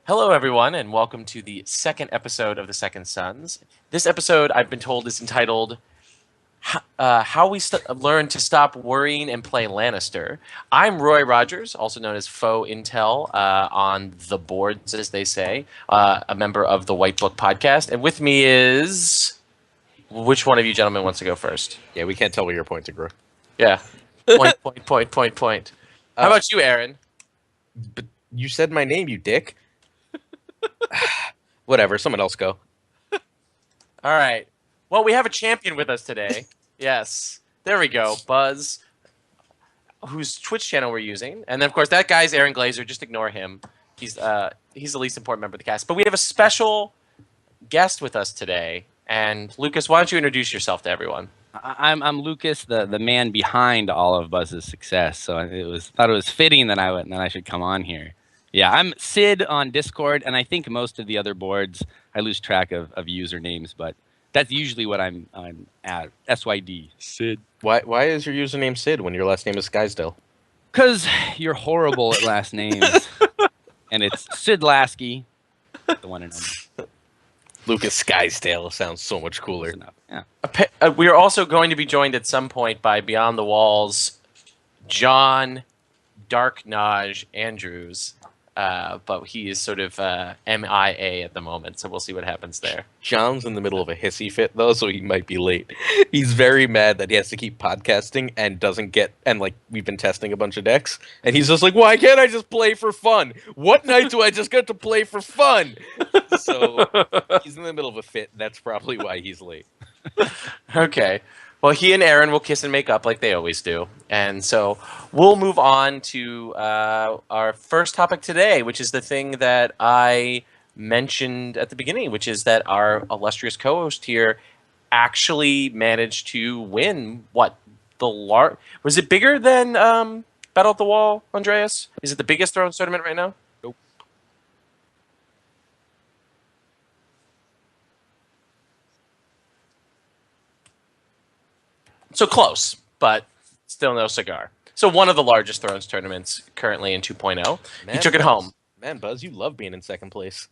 Hello, everyone, and welcome to the second episode of the Second Sons. This episode, I've been told, is entitled "How We Learn to Stop Worrying and Play Lannister." I'm Roy Rogers, also known as Faux Intel on the boards, as they say, a member of the White Book podcast, and with me is which one of you gentlemen wants to go first? Yeah, we can't tell where you're pointing, bro. Yeah, point. How about you, Aaron? But you said my name, you dick. Whatever, someone else go. All right. Well, we have a champion with us today. Yes. There we go. Buzz, whose Twitch channel we're using. And then, of course, that guy's Aaron Glazer. Just ignore him. He's the least important member of the cast. But we have a special guest with us today. And, Lucas, why don't you introduce yourself to everyone? I'm Lucas, the man behind all of Buzz's success. So thought it was fitting that I should come on here. Yeah, I'm Sid on Discord, and I think most of the other boards I lose track of usernames, but that's usually what I'm at. SYD Sid. Why is your username Sid when your last name is Skysdale? Because you're horrible at last names, and it's Sid Lasky, the one and only. Lucas Skysdale sounds so much cooler. Yeah. We are also going to be joined at some point by Beyond the Walls, John Dark Naj Andrews. But he is sort of MIA at the moment, so we'll see what happens there. John's in the middle of a hissy fit, though, so he might be late. He's very mad that he has to keep podcasting and doesn't get... And, we've been testing a bunch of decks, and he's just like, why can't I just play for fun? What night do I just get to play for fun? So, he's in the middle of a fit. That's probably why he's late. Okay. Well, he and Aaron will kiss and make up like they always do. And so we'll move on to our first topic today, which is the thing that I mentioned at the beginning, which is that our illustrious co-host here actually managed to win, was it bigger than Battle at the Wall, Andreas? Is it the biggest Thrones tournament right now? Nope. So close, but still no cigar. So one of the largest Thrones tournaments currently in 2.0. He took it home. Man, Buzz, you love being in second place.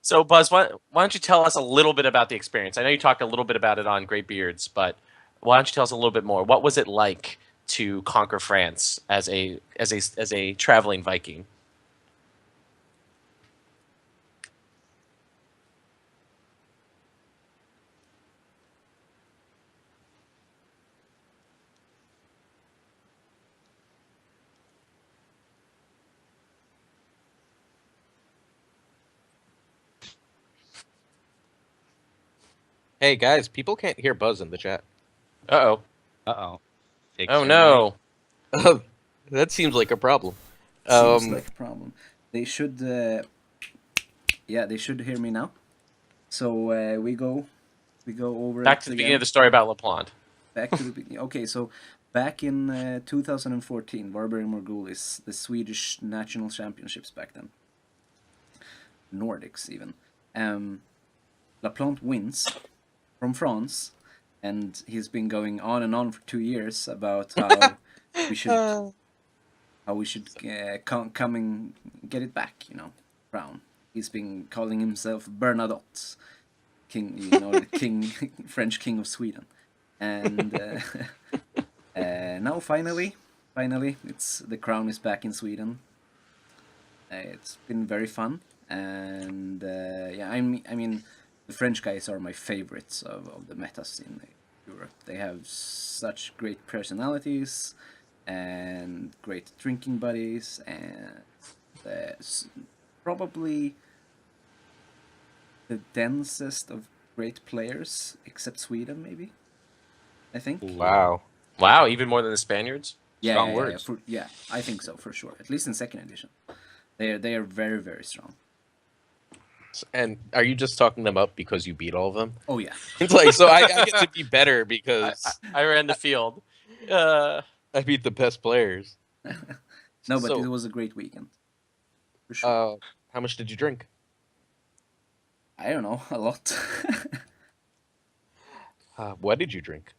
So, Buzz, why don't you tell us a little bit about the experience? I know you talked a little bit about it on Great Beards, but why don't you tell us a little bit more? What was it like to conquer France as a traveling Viking? Hey, guys, people can't hear Buzz in the chat. Uh-oh. Uh-oh. Oh, no. That seems like a problem. Seems like a problem. They should, they should hear me now. So we go over Back to the beginning of the story about LaPlante. Back to the beginning. Okay, so back in 2014, Varberg Morgul is the Swedish national championships back then. Nordics even. LaPlante wins from France, and he's been going on and on for 2 years about how we should come and get it back, crown. He's been calling himself Bernadotte, king, the king, French king of Sweden, and now finally, it's the crown is back in Sweden. It's been very fun, and I mean. The French guys are my favorites of the metas in Europe. They have such great personalities and great drinking buddies, and probably the densest of great players, except Sweden, maybe. I think. Wow. Wow, even more than the Spaniards? Strong words. Yeah, I think so, for sure. At least in second edition. They are very, very strong. And are you just talking them up because you beat all of them? Oh, yeah. It's like, so I get to be better because I ran the field. I beat the best players. No, but it was a great weekend. For sure. How much did you drink? I don't know, a lot. What did you drink?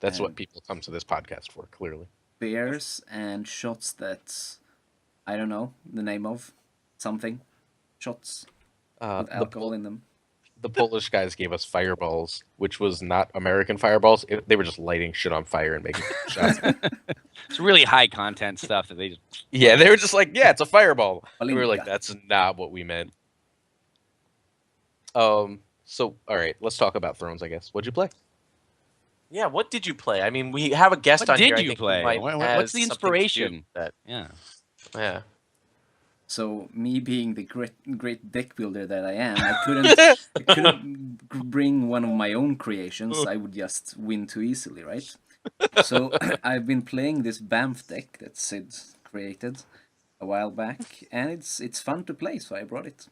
That's what people come to this podcast for, clearly. beers and shots that I don't know the name of something shots Uh, with the alcohol in them. the Polish guys gave us fireballs, which was not American fireballs. They were just lighting shit on fire and making shots. It's really high content stuff that they just. Yeah, they were just like, yeah, it's a fireball. And we were like, Palinka. that's not what we meant. So all right, let's talk about Thrones, I guess. What'd you play? Yeah, what did you play? I mean, we have a guest What on here. did I you think who play? might What's has the something to do inspiration? with that. Yeah. Yeah. So me being the great deck builder that I am, I couldn't bring one of my own creations. I would just win too easily, right? So I've been playing this Banff deck that Sid created a while back, and it's fun to play, so I brought it.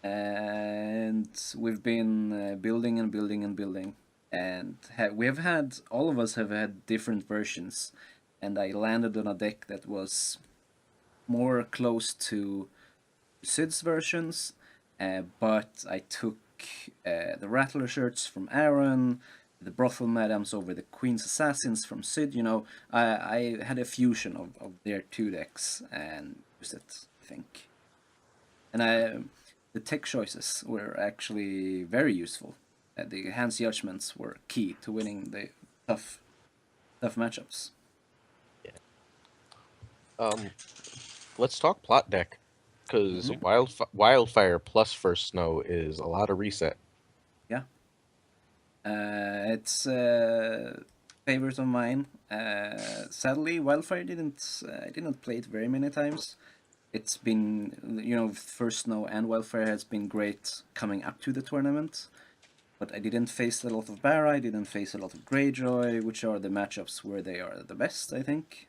And we've been building and building and building, and we have had all of us have had different versions, and I landed on a deck that was more close to Sid's versions, but I took the Rattler shirts from Aaron, the Brothel Madams over the Queen's Assassins from Sid. You know, I had a fusion of their two decks and used it, I think. And the tech choices were actually very useful. The hands judgments were key to winning the tough matchups. Um, let's talk plot deck, because Mhm. wildfire plus first snow is a lot of reset. Yeah. It's favorite of mine. Sadly, Wildfire didn't. I didn't play it very many times. It's been, First Snow and Wildfire has been great coming up to the tournament, but I didn't face a lot of Barra. I didn't face a lot of Greyjoy, which are the matchups where they are the best, I think.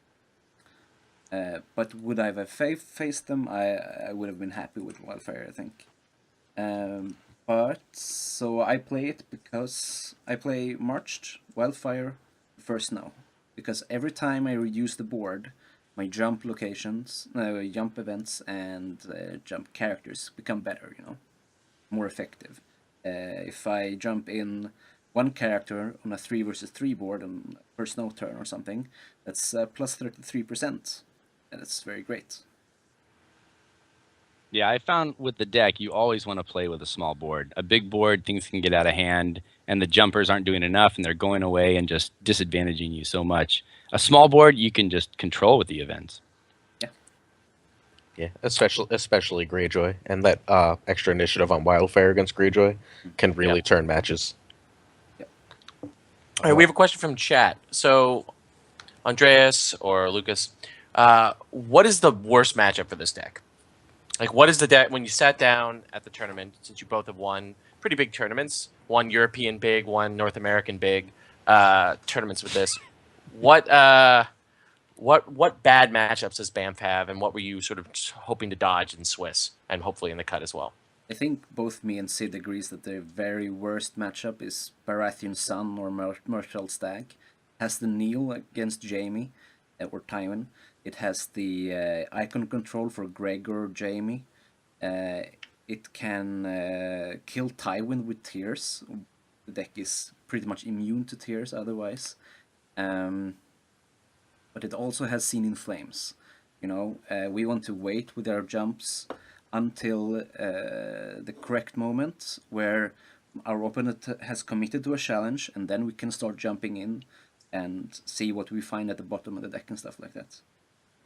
But would I have faced them? I would have been happy with Wildfire, I think. Um, but so I play it because I play Marched, Wildfire, First Snow. Because every time I reduce the board, my jump locations, jump events, and jump characters become better, more effective. If I jump in one character on a 3 versus 3 board on First Snow turn or something, that's plus 33%. And that's very great. Yeah, I found with the deck, you always want to play with a small board. A big board, things can get out of hand, and the jumpers aren't doing enough, and they're going away and just disadvantaging you so much. A small board, you can just control with the events. Yeah, especially Greyjoy, and that extra initiative on Wildfire against Greyjoy can really turn matches. All right, we have a question from chat. So, Andreas or Lucas, what is the worst matchup for this deck? Like, what is the deck when you sat down at the tournament? Since you both have won pretty big tournaments, one European big, one North American big tournaments with this. What bad matchups does Banff have, and what were you sort of hoping to dodge in Swiss, and hopefully in the cut as well? I think both me and Sid agrees that the very worst matchup is Baratheon Sun or Myrtle Stag. Has the Neil against Jamie or Tywin. It has the icon control for Gregor or Jamie. It can kill Tywin with Tears. The deck is pretty much immune to Tears otherwise. But it also has Seen in Flames. We want to wait with our jumps until the correct moment where our opponent has committed to a challenge, and then we can start jumping in and see what we find at the bottom of the deck and stuff like that.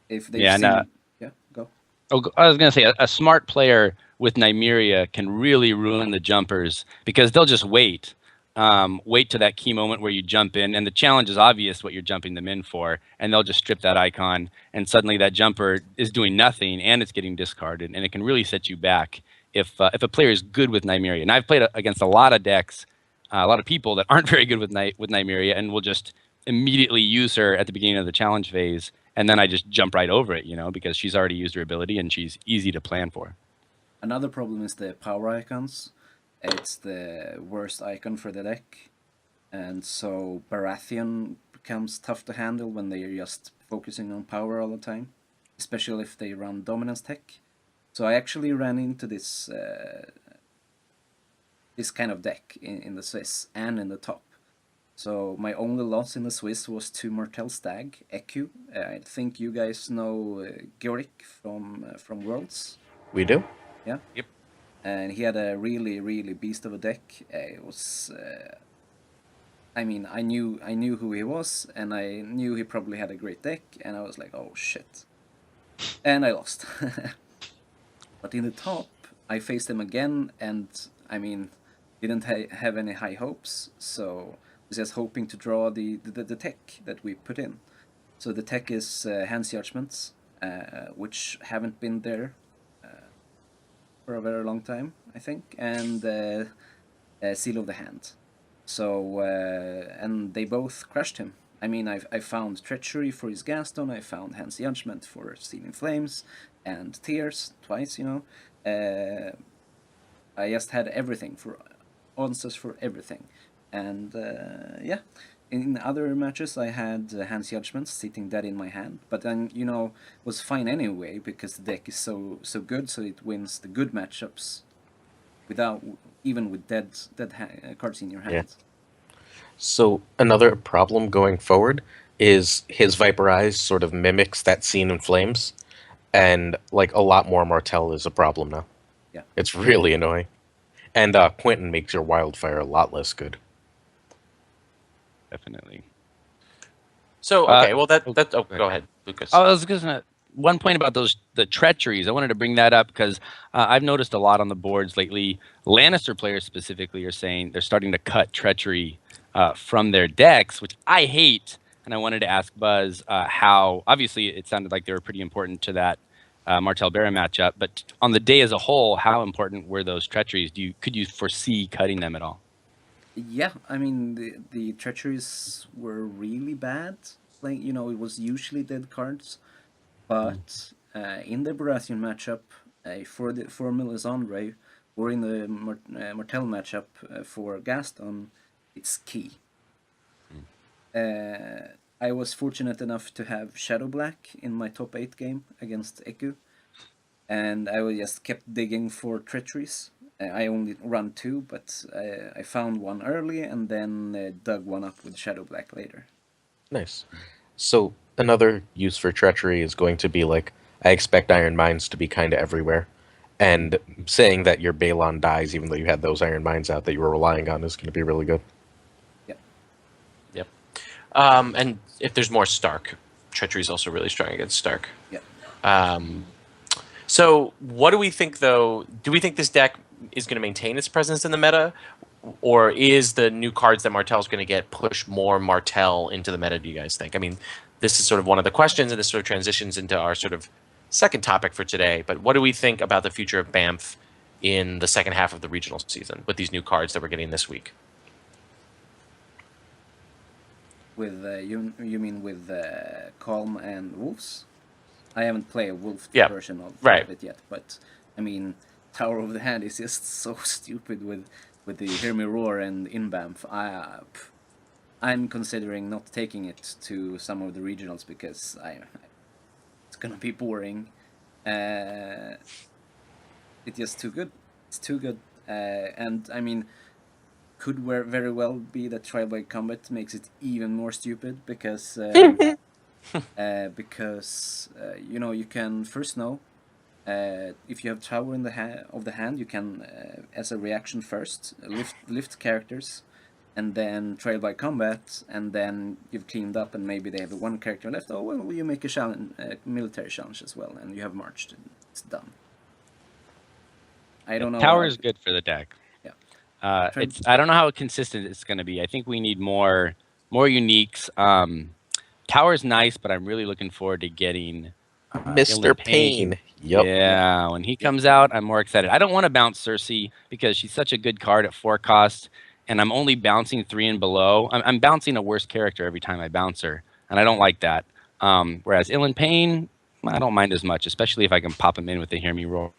If they've Yeah, seen, yeah, go. Oh, I was going to say a smart player with Nymeria can really ruin the jumpers because they'll just wait to that key moment where you jump in, and the challenge is obvious what you're jumping them in for, and they'll just strip that icon, and suddenly that jumper is doing nothing and it's getting discarded, and it can really set you back if a player is good with Nymeria. And I've played against a lot of decks, a lot of people that aren't very good with Nymeria, and will just immediately use her at the beginning of the challenge phase, and then I just jump right over it, because she's already used her ability and she's easy to plan for. Another problem is the power icons. It's the worst icon for the deck, and so Baratheon becomes tough to handle when they're just focusing on power all the time, especially if they run dominance tech. So I actually ran into this kind of deck in the Swiss and in the top. So my only loss in the Swiss was to Martel Stag, EQ. I think you guys know Georic from Worlds. We do. Yeah. Yep. And he had a really, really beast of a deck. It was, I mean, I knew who he was, and I knew he probably had a great deck, and I was like, oh shit, and I lost. But in the top, I faced him again, and I mean, didn't have any high hopes, so I was just hoping to draw the tech that we put in. So the tech is Hands Judgments, which haven't been there for a very long time, I think, and Seal of the Hand. So and they both crushed him. I mean, I found Treachery for his Gaston, I found Hand's Judgment for Stealing Flames, and Tears twice, you know. I just had everything for answers for everything. And yeah, in other matches I had Hand's Judgment sitting dead in my hand, but then, you know, was fine anyway because the deck is so good, so it wins the good matchups without even with dead cards in your hand. So another problem going forward is his Viper Eyes sort of mimics that scene in Flames, and like a lot more Martell is a problem now. Yeah. It's really annoying. And Quentin makes your Wildfire a lot less good. Definitely. So okay, well go go ahead, Lucas. I was gonna one point about the treacheries. I wanted to bring that up because I've noticed a lot on the boards lately. Lannister players specifically are saying they're starting to cut treachery from their decks, which I hate. And I wanted to ask Buzz how. Obviously, it sounded like they were pretty important to that Martel Baron matchup. But on the day as a whole, how important were those treacheries? Could you foresee cutting them at all? Yeah, I mean the treacheries were really bad. Like, you know, it was usually dead cards, but in the Baratheon matchup, for Melisandre, or in the Martell matchup for Gaston, it's key. I was fortunate enough to have Shadow Black in my top 8 game against Eku, and I just kept digging for treacheries. I only run 2, but I found one early and then dug one up with Shadow Black later. Nice. So another use for treachery is going to be like, I expect Iron Mines to be kind of everywhere, and saying that your Balon dies even though you had those Iron Mines out that you were relying on is going to be really good. Yep. And if there's more Stark, Treachery is also really strong against Stark. Yeah. So what do we think, though? Do we think this deck is going to maintain its presence in the meta, or is the new cards that Martell's going to get push more Martell into the meta, do you guys think? I mean, this is sort of one of the questions, and this sort of transitions into our sort of second topic for today. But what do we think about the future of Banff in the second half of the regional season with these new cards that we're getting this week? With you mean with Calm and Wolves? I haven't played a Wolf version of it yet, but I mean, Tower of the Hand is just so stupid with the Hear Me Roar and in Banff. I'm considering not taking it to some of the regionals because it's gonna be boring. It's just too good. It's too good, and I mean, could very well be that Trial by Combat makes it even more stupid because you know, you can first know if you have Tower in the hand, you can as a reaction first lift characters, and then Trial by Combat, and then you've cleaned up and maybe they have one character left. Oh well, you make a challenge, military challenge as well, and you have marched, and it's done. I don't know. Tower is good for the deck. Yeah. I don't know how consistent it's going to be. I think we need more uniques. Tower's nice, but I'm really looking forward to getting Mr. Pain. Yep. Yeah, when he comes out, I'm more excited. I don't want to bounce Cersei because she's such a good card at 4 cost, and I'm only bouncing 3 and below. I'm bouncing a worse character every time I bounce her, and I don't like that. Whereas Ilan Payne, I don't mind as much, especially if I can pop him in with the Hear Me Roar.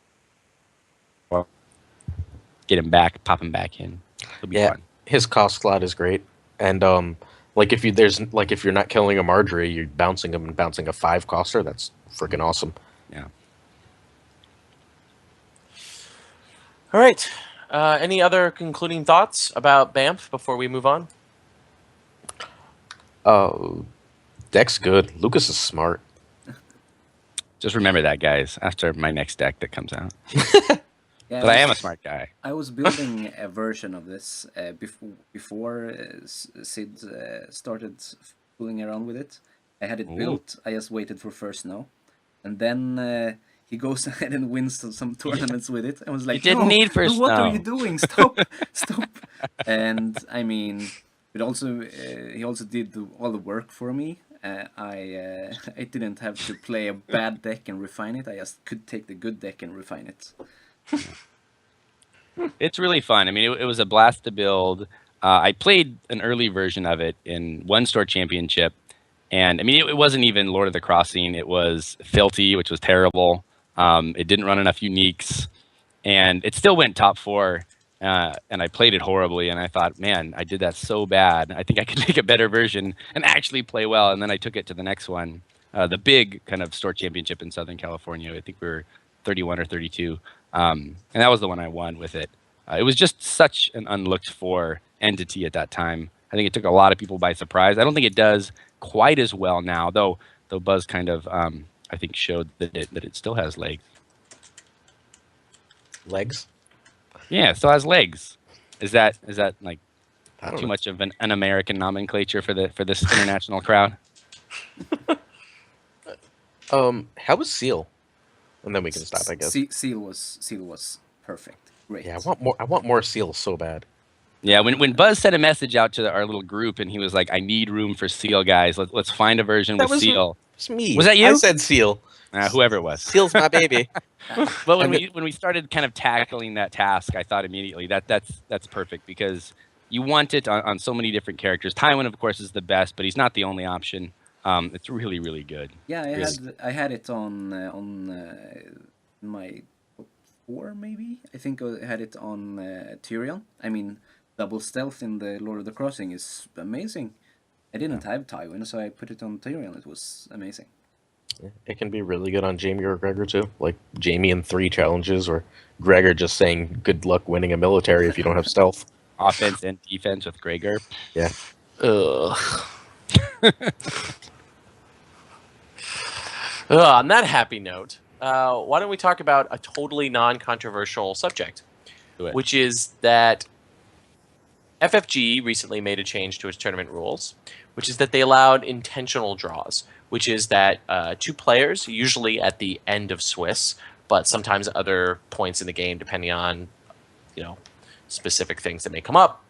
Get him back, pop him back in. It'll be fun. His cost slot is great, and like if you're not killing a Marjorie, you're bouncing him and bouncing a 5 coster. That's freaking awesome. Yeah. All right. Any other concluding thoughts about Banff before we move on? Oh, deck's good. Lucas is smart. Just remember that, guys, after my next deck that comes out. Yeah, But I am a smart guy. I was building a version of this before Sid started fooling around with it. I had it Ooh. built. I just waited for first snow, and then he goes ahead and wins some tournaments with it. I was like, didn't no, need first what are snow." you doing? Stop, stop! And I mean, it also he also did all the work for me. I didn't have to play a bad deck and refine it. I just could take the good deck and refine it. It's really fun. I mean, it was a blast to build. I played an early version of it in One Store Championship, and I mean, it wasn't even Lord of the Crossing. It was Filthy, which was terrible. It didn't run enough uniques, and it still went top 4. And I played it horribly, and I thought, man, I did that so bad. I think I could make a better version and actually play well. And then I took it to the next one, the big kind of store championship in Southern California. I think we were 31 or 32. And that was the one I won with it. It was just such an unlooked for entity at that time. I think it took a lot of people by surprise. I don't think it does quite as well now, though Buzz kind of, I think, showed that it still has legs. Legs? Yeah, it still has legs. Is that like I don't too know. much of an American nomenclature for this international crowd? How was Seal? And then we can stop, I guess. Seal was perfect. Great. Yeah, I want more Seal so bad. Yeah, when Buzz sent a message out to our little group and he was like, "I need room for Seal, guys. Let's find a version That with was Seal." It's me. Was that you? I said Seal. Whoever it was. Seal's my baby. But when we started kind of tackling that task, I thought immediately that's perfect because you want it on so many different characters. Tywin, of course, is the best, but he's not the only option. It's really, really good. Yeah, I had it on my top 4 maybe. I think I had it on Tyrion. I mean, double stealth in the Lord of the Crossing is amazing. I didn't have Tywin, so I put it on Tyrion. It was amazing. It can be really good on Jamie or Gregor too. Like Jamie in 3 challenges, or Gregor just saying good luck winning a military if you don't have stealth. Offense and defense with Gregor. Yeah. Ugh. On that happy note, why don't we talk about a totally non-controversial subject, Do it. which is that FFG recently made a change to its tournament rules, which is that they allowed intentional draws, which is that 2 players, usually at the end of Swiss, but sometimes at other points in the game, depending on, specific things that may come up,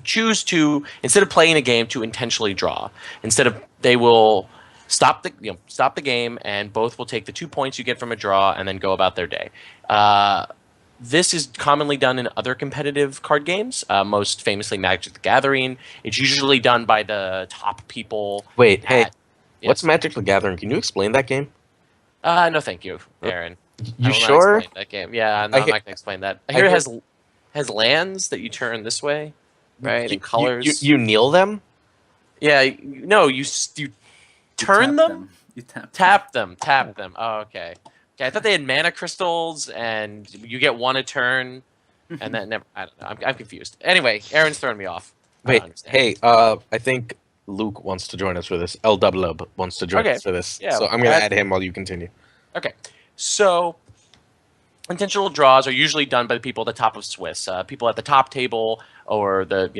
choose to, instead of playing a game, to intentionally draw. They will stop the game, and both will take the 2 points you get from a draw and then go about their day. This is commonly done in other competitive card games, most famously Magic the Gathering. It's usually done by the top people. Wait, hey, Yes. what's Magic the Gathering? Can you explain that game? No, thank you, Aaron. You I will not sure? explain that game. Yeah, no, I'm not going to explain that. I hear it has lands that you turn this way, right? And colors. You kneel them? Yeah, no, you turn tap them? You Tap them. Oh, okay. Okay, I thought they had mana crystals, and you get 1 a turn, and that never. I don't know. I'm confused. Anyway, Aaron's throwing me off. I don't Wait, understand. hey, I think Luke wants to join us for this. L wants to join Okay. us for this. Yeah, so I'm going to add him while you continue. Okay, so intentional draws are usually done by the people at the top of Swiss, people at the top table, or the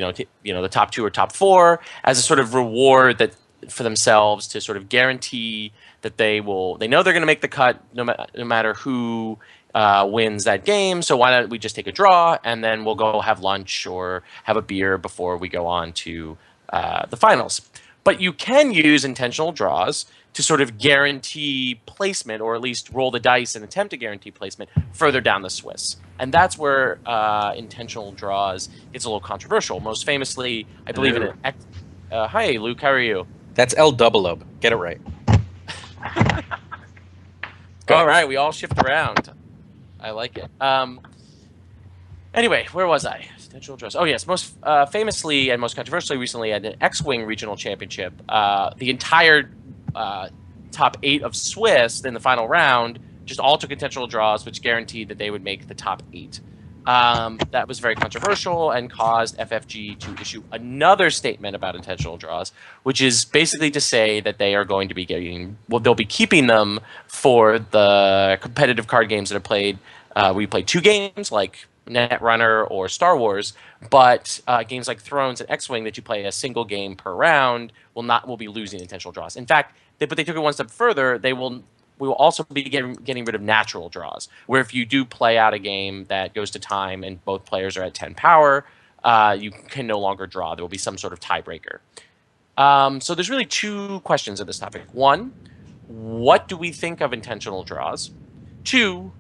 the top 2 or top 4, as a sort of reward that for themselves to sort of guarantee that they know they're going to make the cut no matter who wins that game. So why don't we just take a draw and then we'll go have lunch or have a beer before we go on to the finals. But you can use intentional draws to sort of guarantee placement, or at least roll the dice and attempt to guarantee placement further down the Swiss. And that's where intentional draws gets a little controversial. Most famously, I believe in an hi, Luke, how are you? That's L. Get it right. All right, we all shift around. I like it. Anyway, where was I? Intentional draws. Oh, yes. Most famously and most controversially recently at an X-Wing regional championship, the entire top 8 of Swiss in the final round just all took intentional draws, which guaranteed that they would make the top 8. That was very controversial and caused FFG to issue another statement about intentional draws, which is basically to say that they are going to be they'll be keeping them for the competitive card games that are played. We play 2 games like Netrunner or Star Wars, but games like Thrones and X-Wing that you play a single game per round will be losing intentional draws. In fact, but they took it one step further. We will also be getting rid of natural draws, where if you do play out a game that goes to time and both players are at 10 power, you can no longer draw. There will be some sort of tiebreaker. So there's really 2 questions of this topic. 1, what do we think of intentional draws? 2,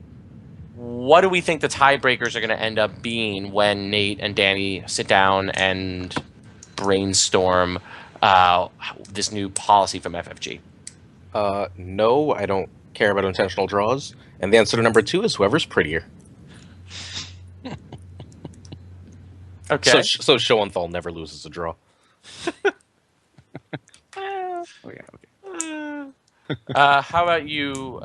what do we think the tiebreakers are going to end up being when Nate and Danny sit down and brainstorm this new policy from FFG? No, I don't care about intentional draws. And the answer to number 2 is whoever's prettier. Okay. So Schoenthal never loses a draw. How about you,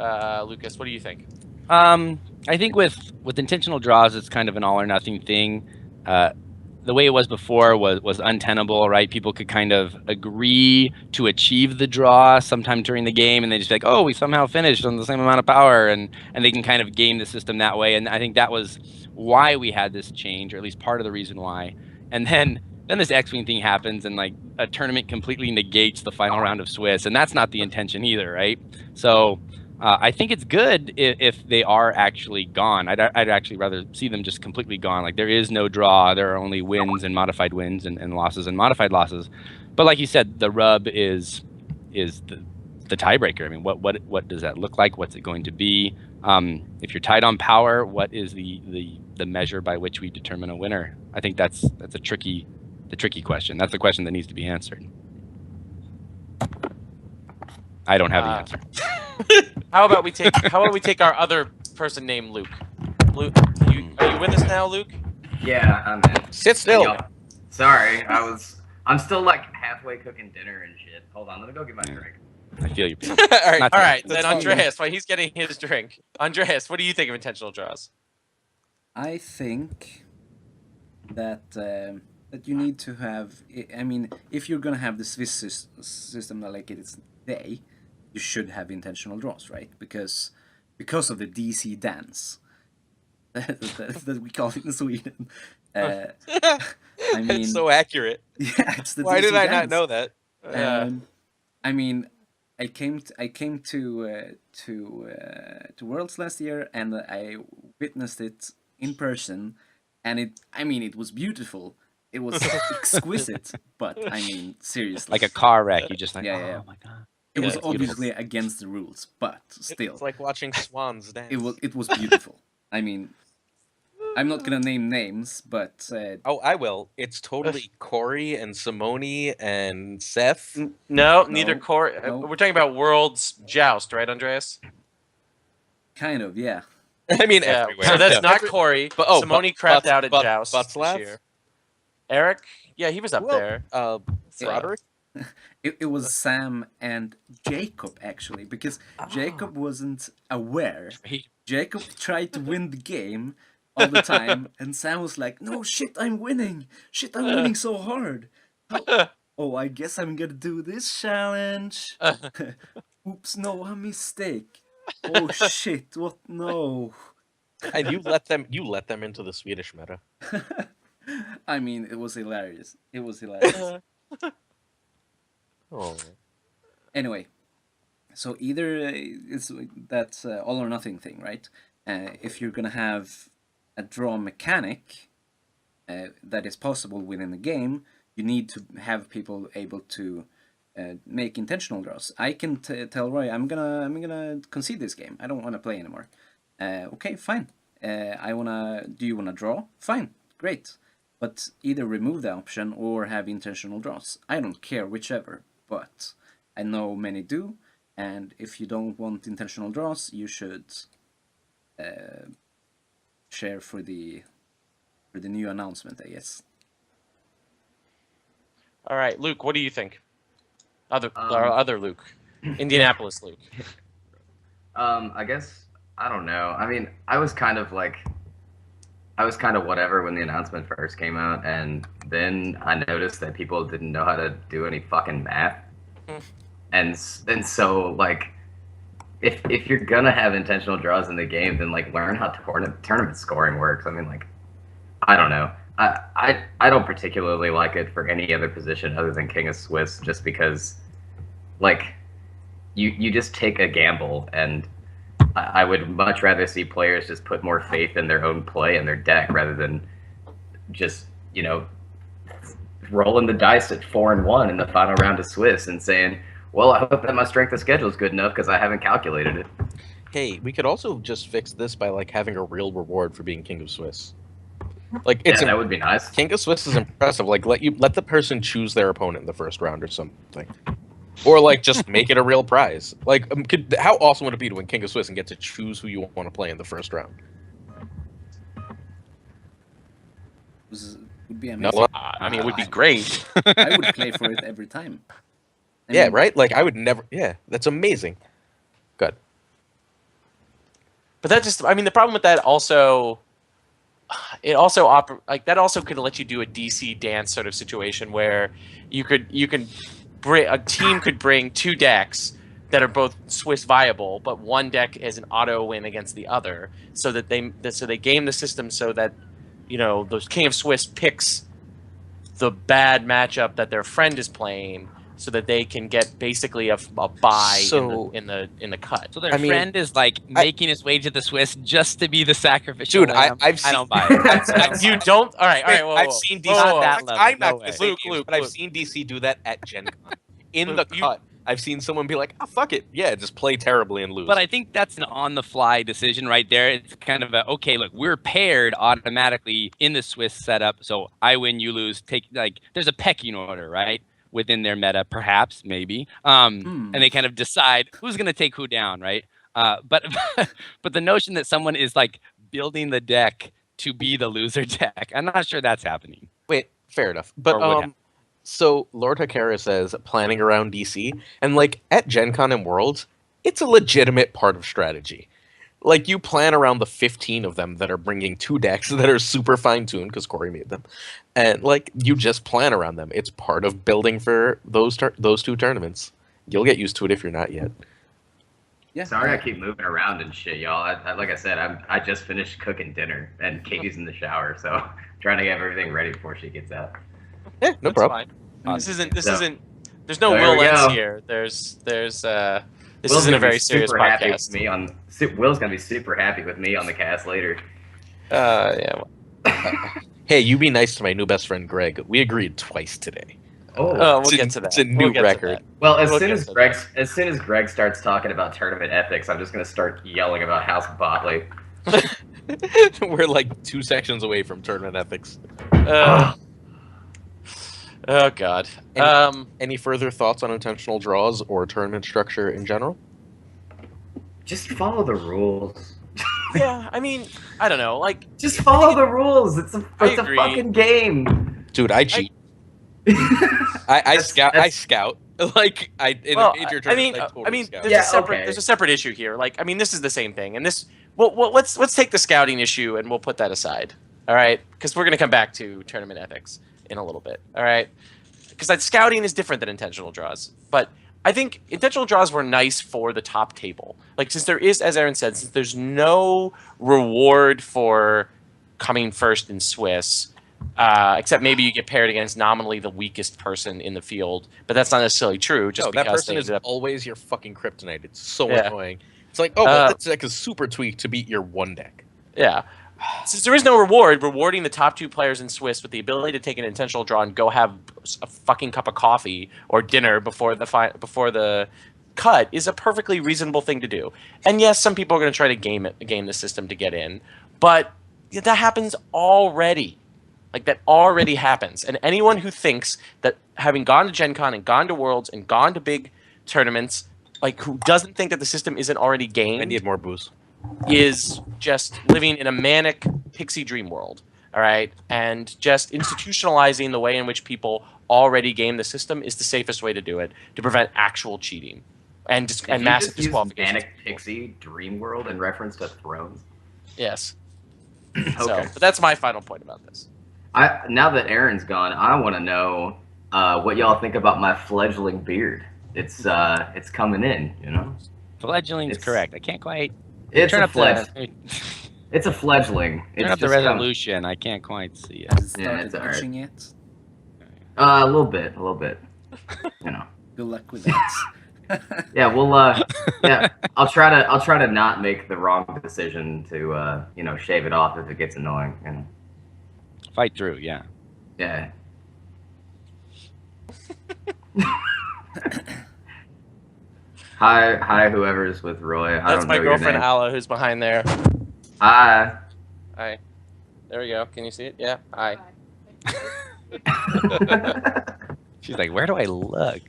Lucas? What do you think? I think with intentional draws, it's kind of an all or nothing thing. The way it was before was untenable, right? People could kind of agree to achieve the draw sometime during the game, and they just be like, oh, we somehow finished on the same amount of power, and they can kind of game the system that way. And I think that was why we had this change, or at least part of the reason why. And then this X-Wing thing happens, and like a tournament completely negates the final round of Swiss, and that's not the intention either, right? So I think it's good if they are actually gone. I'd actually rather see them just completely gone. Like there is no draw. There are only wins and modified wins and losses and modified losses. But like you said, the rub is the tiebreaker. I mean, what does that look like? What's it going to be? If you're tied on power, what is the measure by which we determine a winner? I think that's the tricky question. That's the question that needs to be answered. I don't have the answer. How about we take our other person named Luke? Luke, are you with us now, Luke? Yeah, I'm in. Sit still. Yo, sorry, I'm still like halfway cooking dinner and shit. Hold on, let me go get my drink. I feel you. All right. Then Andreas, while he's getting his drink, Andreas, what do you think of intentional draws? I think that that you need to have. I mean, if you're gonna have the Swiss system like it is today, you should have intentional draws, right? Because of the DC dance that we call it in Sweden. I mean, It's so accurate. yeah, it's the Why DC did I dance. not know that? I mean, I came to Worlds last year, and I witnessed it in person, and it was beautiful. It was exquisite, but I mean, seriously, Like a car wreck. You just like, Yeah. oh my god. it was it's beautiful. obviously against the rules, but still, It's like watching swans dance. it was beautiful. I mean, I'm not gonna name names, but Oh, I will. It's totally Corey and Simone and Seth. No, neither No, Corey. no. We're talking about World's Joust, right, Andreas? kind of, yeah. I mean, Yeah. everywhere. So that's not Corey. But- Simone but- crapped but- out at but- Joust this Butzlaff? year. Eric, yeah, he was up Well, there. Roderick? It was Sam and Jacob actually, because Jacob wasn't aware. Jacob tried to win the game all the time, and Sam was like, "No, shit, I'm winning. Shit, I'm winning so hard. Oh, I guess I'm gonna do this challenge. Oops, no, a mistake. Oh shit, what? No." And you let them into the Swedish meta. I mean, it was hilarious. It was hilarious. Oh. Anyway, so either that's all or nothing thing, right? If you're gonna have a draw mechanic that is possible within the game, you need to have people able to make intentional draws. I can tell Roy, I'm gonna concede this game. I don't want to play anymore. Okay, fine. Do you wanna draw? Fine, great. But either remove the option or have intentional draws. I don't care whichever, but I know many do. And if you don't want intentional draws, you should share for the new announcement, I guess. All right, Luke, what do you think? Our other Luke, Indianapolis Luke. I guess I don't know. I mean, I was kind of like I was kind of whatever when the announcement first came out, and then I noticed that people didn't know how to do any fucking math, and so like, if you're gonna have intentional draws in the game, then like learn how tournament scoring works. I mean, like, I don't know. I don't particularly like it for any other position other than King of Swiss, just because, like, you just take a gamble, and I would much rather see players just put more faith in their own play and their deck rather than just, rolling the dice at 4-1 in the final round of Swiss and saying, well, I hope that my strength of schedule is good enough because I haven't calculated it. Hey, we could also just fix this by like having a real reward for being King of Swiss. Like, it's that would be nice. King of Swiss is impressive. Like, let the person choose their opponent in the first round or something, or like just make it a real prize. Like, how awesome would it be to win King of Swiss and get to choose who you want to play in the first round? Would be amazing. No, I mean, it would be great. I would play for it every time. I Yeah, mean, right. Like, I would never. Yeah, that's amazing. Good. But that just, I mean, the problem with that also, it also that also could let you do a DC dance sort of situation where you can bring a team could bring two decks that are both Swiss viable, but one deck is an auto win against the other, so that they game the system so that the King of Swiss picks the bad matchup that their friend is playing, so that they can get basically a bye in the cut. So their friend is like making his way to the Swiss just to be the sacrificial. Dude, I've seen. I don't buy it. You don't. All right. Whoa, I've seen DC. Not that level, I'm no not way. gonna say Luke, names, but I've seen DC do that at Gen Con. In Luke, the cut, I've seen someone be like, "Oh, fuck it, yeah, just play terribly and lose." But I think that's an on-the-fly decision right there. It's kind of okay, look, we're paired automatically in the Swiss setup, so I win, you lose. There's a pecking order, right? Within their meta, perhaps, maybe, and they kind of decide who's going to take who down, right? But the notion that someone is like building the deck to be the loser deck, I'm not sure that's happening. Wait, fair enough. But so Lord Hakara says planning around DC, and like at Gen Con and Worlds, it's a legitimate part of strategy. Like, you plan around the 15 of them that are bringing two decks that are super fine-tuned because Corey made them, and like you just plan around them. It's part of building for those two tournaments. You'll get used to it if you're not yet. Yeah. Sorry, I keep moving around and shit, y'all. Like I said, I just finished cooking dinner, and Katie's in the shower, so I'm trying to get everything ready before she gets out. Yeah, no That's problem. fine. This isn't. There's no There we Will Lentz go. here. This Will's isn't a gonna very be serious super happy podcast. with me Will's gonna be super happy with me on the cast later. Yeah. Hey, you be nice to my new best friend Greg. We agreed twice today. We'll It's get to that. it's a new record. Well, as We'll soon get as to Greg starts talking about tournament ethics, I'm just gonna start yelling about House Botley. We're like 2 sections away from tournament ethics. Oh God. Any further thoughts on intentional draws or tournament structure in general? Just follow the rules. Yeah. I mean, I don't know. Like, Just follow the rules. It's a agree. fucking game. Dude, I cheat. I scout. Like, in a major tournament, I totally scout. there's Yeah, a separate okay. there's a separate issue here. Like, I mean, this is the same thing, and this. Well, let's take the scouting issue and we'll put that aside. All right, because we're gonna come back to tournament ethics in a little bit. All right, because that scouting is different than intentional draws, but I think intentional draws were nice for the top table. Like, since there is, as Aaron said, since there's no reward for coming first in Swiss, except maybe you get paired against nominally the weakest person in the field, but that's not necessarily true. Just No, because that person they is ended up, always your fucking kryptonite. It's so Yeah. annoying. It's like, that deck is super tweaked to beat your one deck. yeah. Since there is no rewarding the top two players in Swiss with the ability to take an intentional draw and go have a fucking cup of coffee or dinner before the cut is a perfectly reasonable thing to do. And yes, some people are going to try to game the system to get in, but that happens already. Like, that already happens. And anyone who thinks that having gone to Gen Con and gone to Worlds and gone to big tournaments, like, who doesn't think that the system isn't already gamed, I need more booze. is just living in a manic pixie dream world. All right, and just institutionalizing the way in which people already game the system is the safest way to do it to prevent actual cheating and massive use disqualification. Manic Pixie Dream World in reference to Thrones. Yes. Okay. But that's my final point about this. Now that Aaron's gone, I want to know what y'all think about my fledgling beard. It's coming in, you know. Fledgling's It's- correct. I can't quite It's turn a up the It's a fledgling. It's turn up the just come- resolution. I can't quite see it. Has it Yeah, started it's alright. itching yet? a little bit. You know. Good luck with that. Yeah, well, yeah, I'll try to not make the wrong decision to shave it off if it gets annoying. You know. Fight through, yeah. Yeah. Hi, whoever's with Roy. I That's don't my know your girlfriend name. Ala, who's behind there. Hi. Hi. There we go. Can you see it? Yeah. Hi. She's like, where do I look?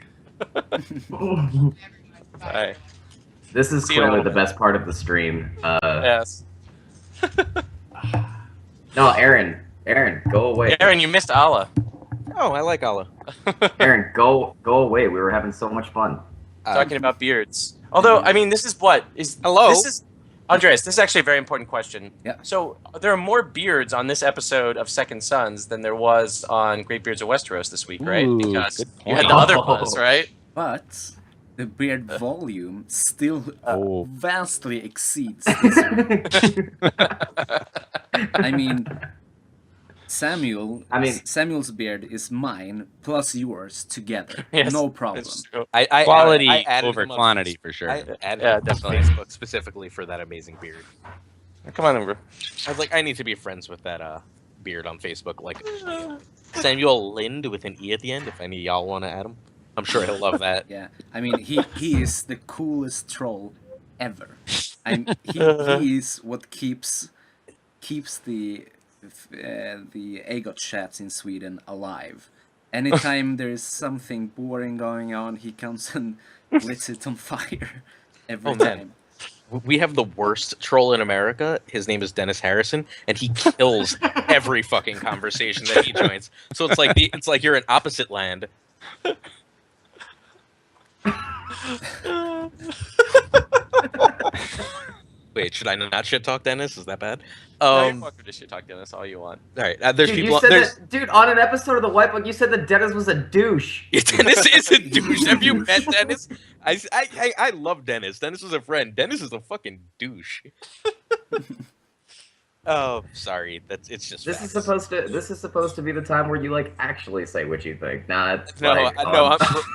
Hi. This is See you clearly all. the best part of the stream. Yes. No, Aaron, go away. Aaron, you missed Ala. Oh, I like Allah. Aaron, go away. We were having so much fun. Talking about beards. Although, I mean, this is what is. Hello? This is Andreas. This is actually a very important question. Yeah. So there are more beards on this episode of Second Sons than there was on Great Beards of Westeros this week, right? Ooh, Because good you had point. the other Oh. buzz, right? But the beard volume still Oh. vastly exceeds this one. I mean, Samuel's beard is mine plus yours together. Yes, No problem. it's true. I Quality added over him on quantity, Facebook. for sure. I added Yeah, him on definitely. Facebook specifically for that amazing beard. Come on over. I was like, I need to be friends with that beard on Facebook. Like Samuel Lind with an E at the end. If any of y'all want to add him, I'm sure he'll love that. Yeah, I mean, he is the coolest troll ever. He is what keeps the AGOT chats in Sweden alive. Anytime there is something boring going on, he comes and lets it on fire every Oh, man. time. We have the worst troll in America. His name is Dennis Harrison, and he kills every fucking conversation that he joins. So it's like you're in opposite land. Wait, should I not shit talk Dennis? Is that bad? No, you're welcome to shit talk Dennis all you want. All right. There's Dude, people. you said There's dude, on an episode of the White Book, you said that Dennis was a douche. Dennis is a douche. Have you met Dennis? I love Dennis. Dennis is a friend. Dennis is a fucking douche. Oh, sorry. It's just This facts. is supposed to be the time where you like actually say what you think. Nah, it's No, like,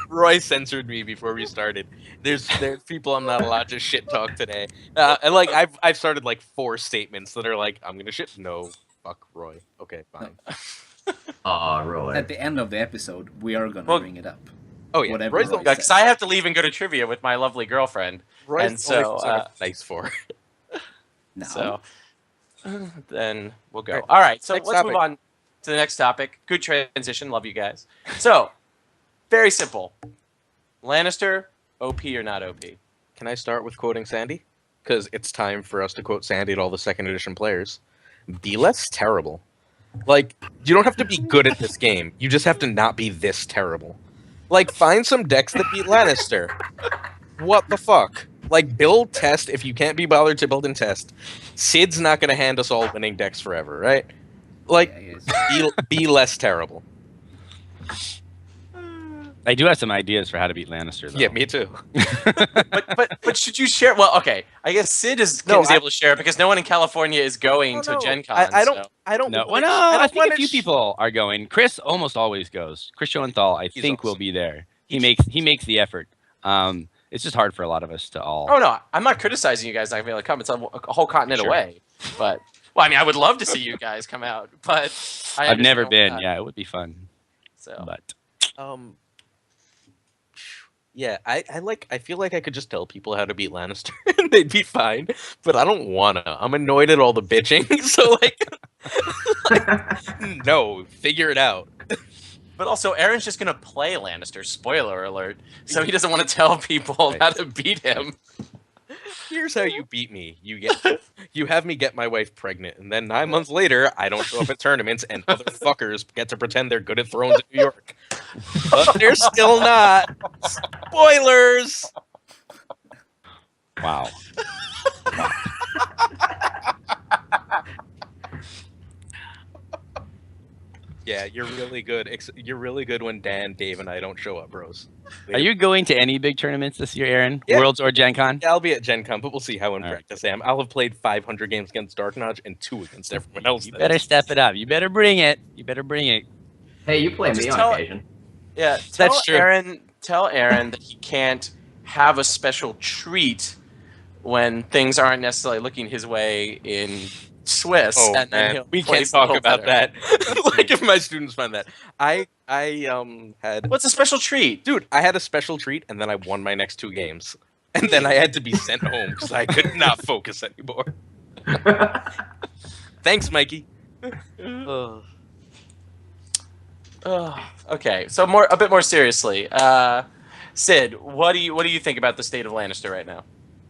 Roy censored me before we started. There's people I'm not allowed to shit talk today. And like I've started like 4 statements that are like I'm gonna shit. No, fuck Roy. Okay, fine. Roy. At the end of the episode, we are gonna Well- bring it up. Oh yeah, Whatever Roy's Roy the, Because I have to leave and go to trivia with my lovely girlfriend. Roy's and the only so, person I'm nice for. No. So then we'll go. All right, so Next let's topic. move on to the next topic. Good transition. Love you guys. So, very simple. Lannister, OP or not OP? Can I start with quoting Sandy? Because it's time for us to quote Sandy to all the second edition players. Be less terrible. Like, you don't have to be good at this game. You just have to not be this terrible. Like, find some decks that beat Lannister. What the fuck? Like, build test if you can't be bothered to build and test. Sid's not going to hand us all winning decks forever, right? Like, Yeah, he is. be less terrible. I do have some ideas for how to beat Lannister, though. Yeah, me too. But should you share? Well, okay. I guess Sid is able to share it because no one in California is going to Gen Con. I don't. so- I don't. No, wanna- well, no, I I don't think a wanna few people are going. Chris almost always goes. Chris Schoenthal, I He's think, will awesome. be there. He He's- makes the effort. It's just hard for a lot of us to all. Oh no, I'm not criticizing you guys. I feel like come. It's a whole continent Sure. away. But well, I mean, I would love to see you guys come out, but I've never understand been. why not. Yeah, it would be fun. So But Yeah, I feel like I could just tell people how to beat Lannister and they'd be fine, but I don't wanna. I'm annoyed at all the bitching, so like no, figure it out. But also, Aaron's just gonna play Lannister. Spoiler alert. So he doesn't want to tell people Right. how to beat him. Here's how you beat me. You have me get my wife pregnant, and then 9 months later, I don't show up at tournaments, and other fuckers get to pretend they're good at Thrones in New York. But they're still not. Spoilers! wow. Yeah, you're really good. You're really good when Dan, Dave, and I don't show up, bros. Are you going to any big tournaments this year, Aaron? Yeah. Worlds or Gen Con? Yeah, I'll be at Gen Con, but we'll see how in All right. practice I am. I'll have played 500 games against Dark Notch and 2 against everyone else. You better step it up. You better bring it. You better bring it. Hey, you play Well, me just on tell- occasion. Yeah, That's true. Tell Aaron that he can't have a special treat when things aren't necessarily looking his way in Swiss. Oh and then man, he'll we place can't a talk little about better. that. Like if my students find that, I had What's a special treat? dude, I had a special treat, and then I won my next 2 games, and then I had to be sent home because I could not focus anymore. Thanks, Mikey. Okay, so a bit more seriously, Sid, what do you think about the state of Lannister right now?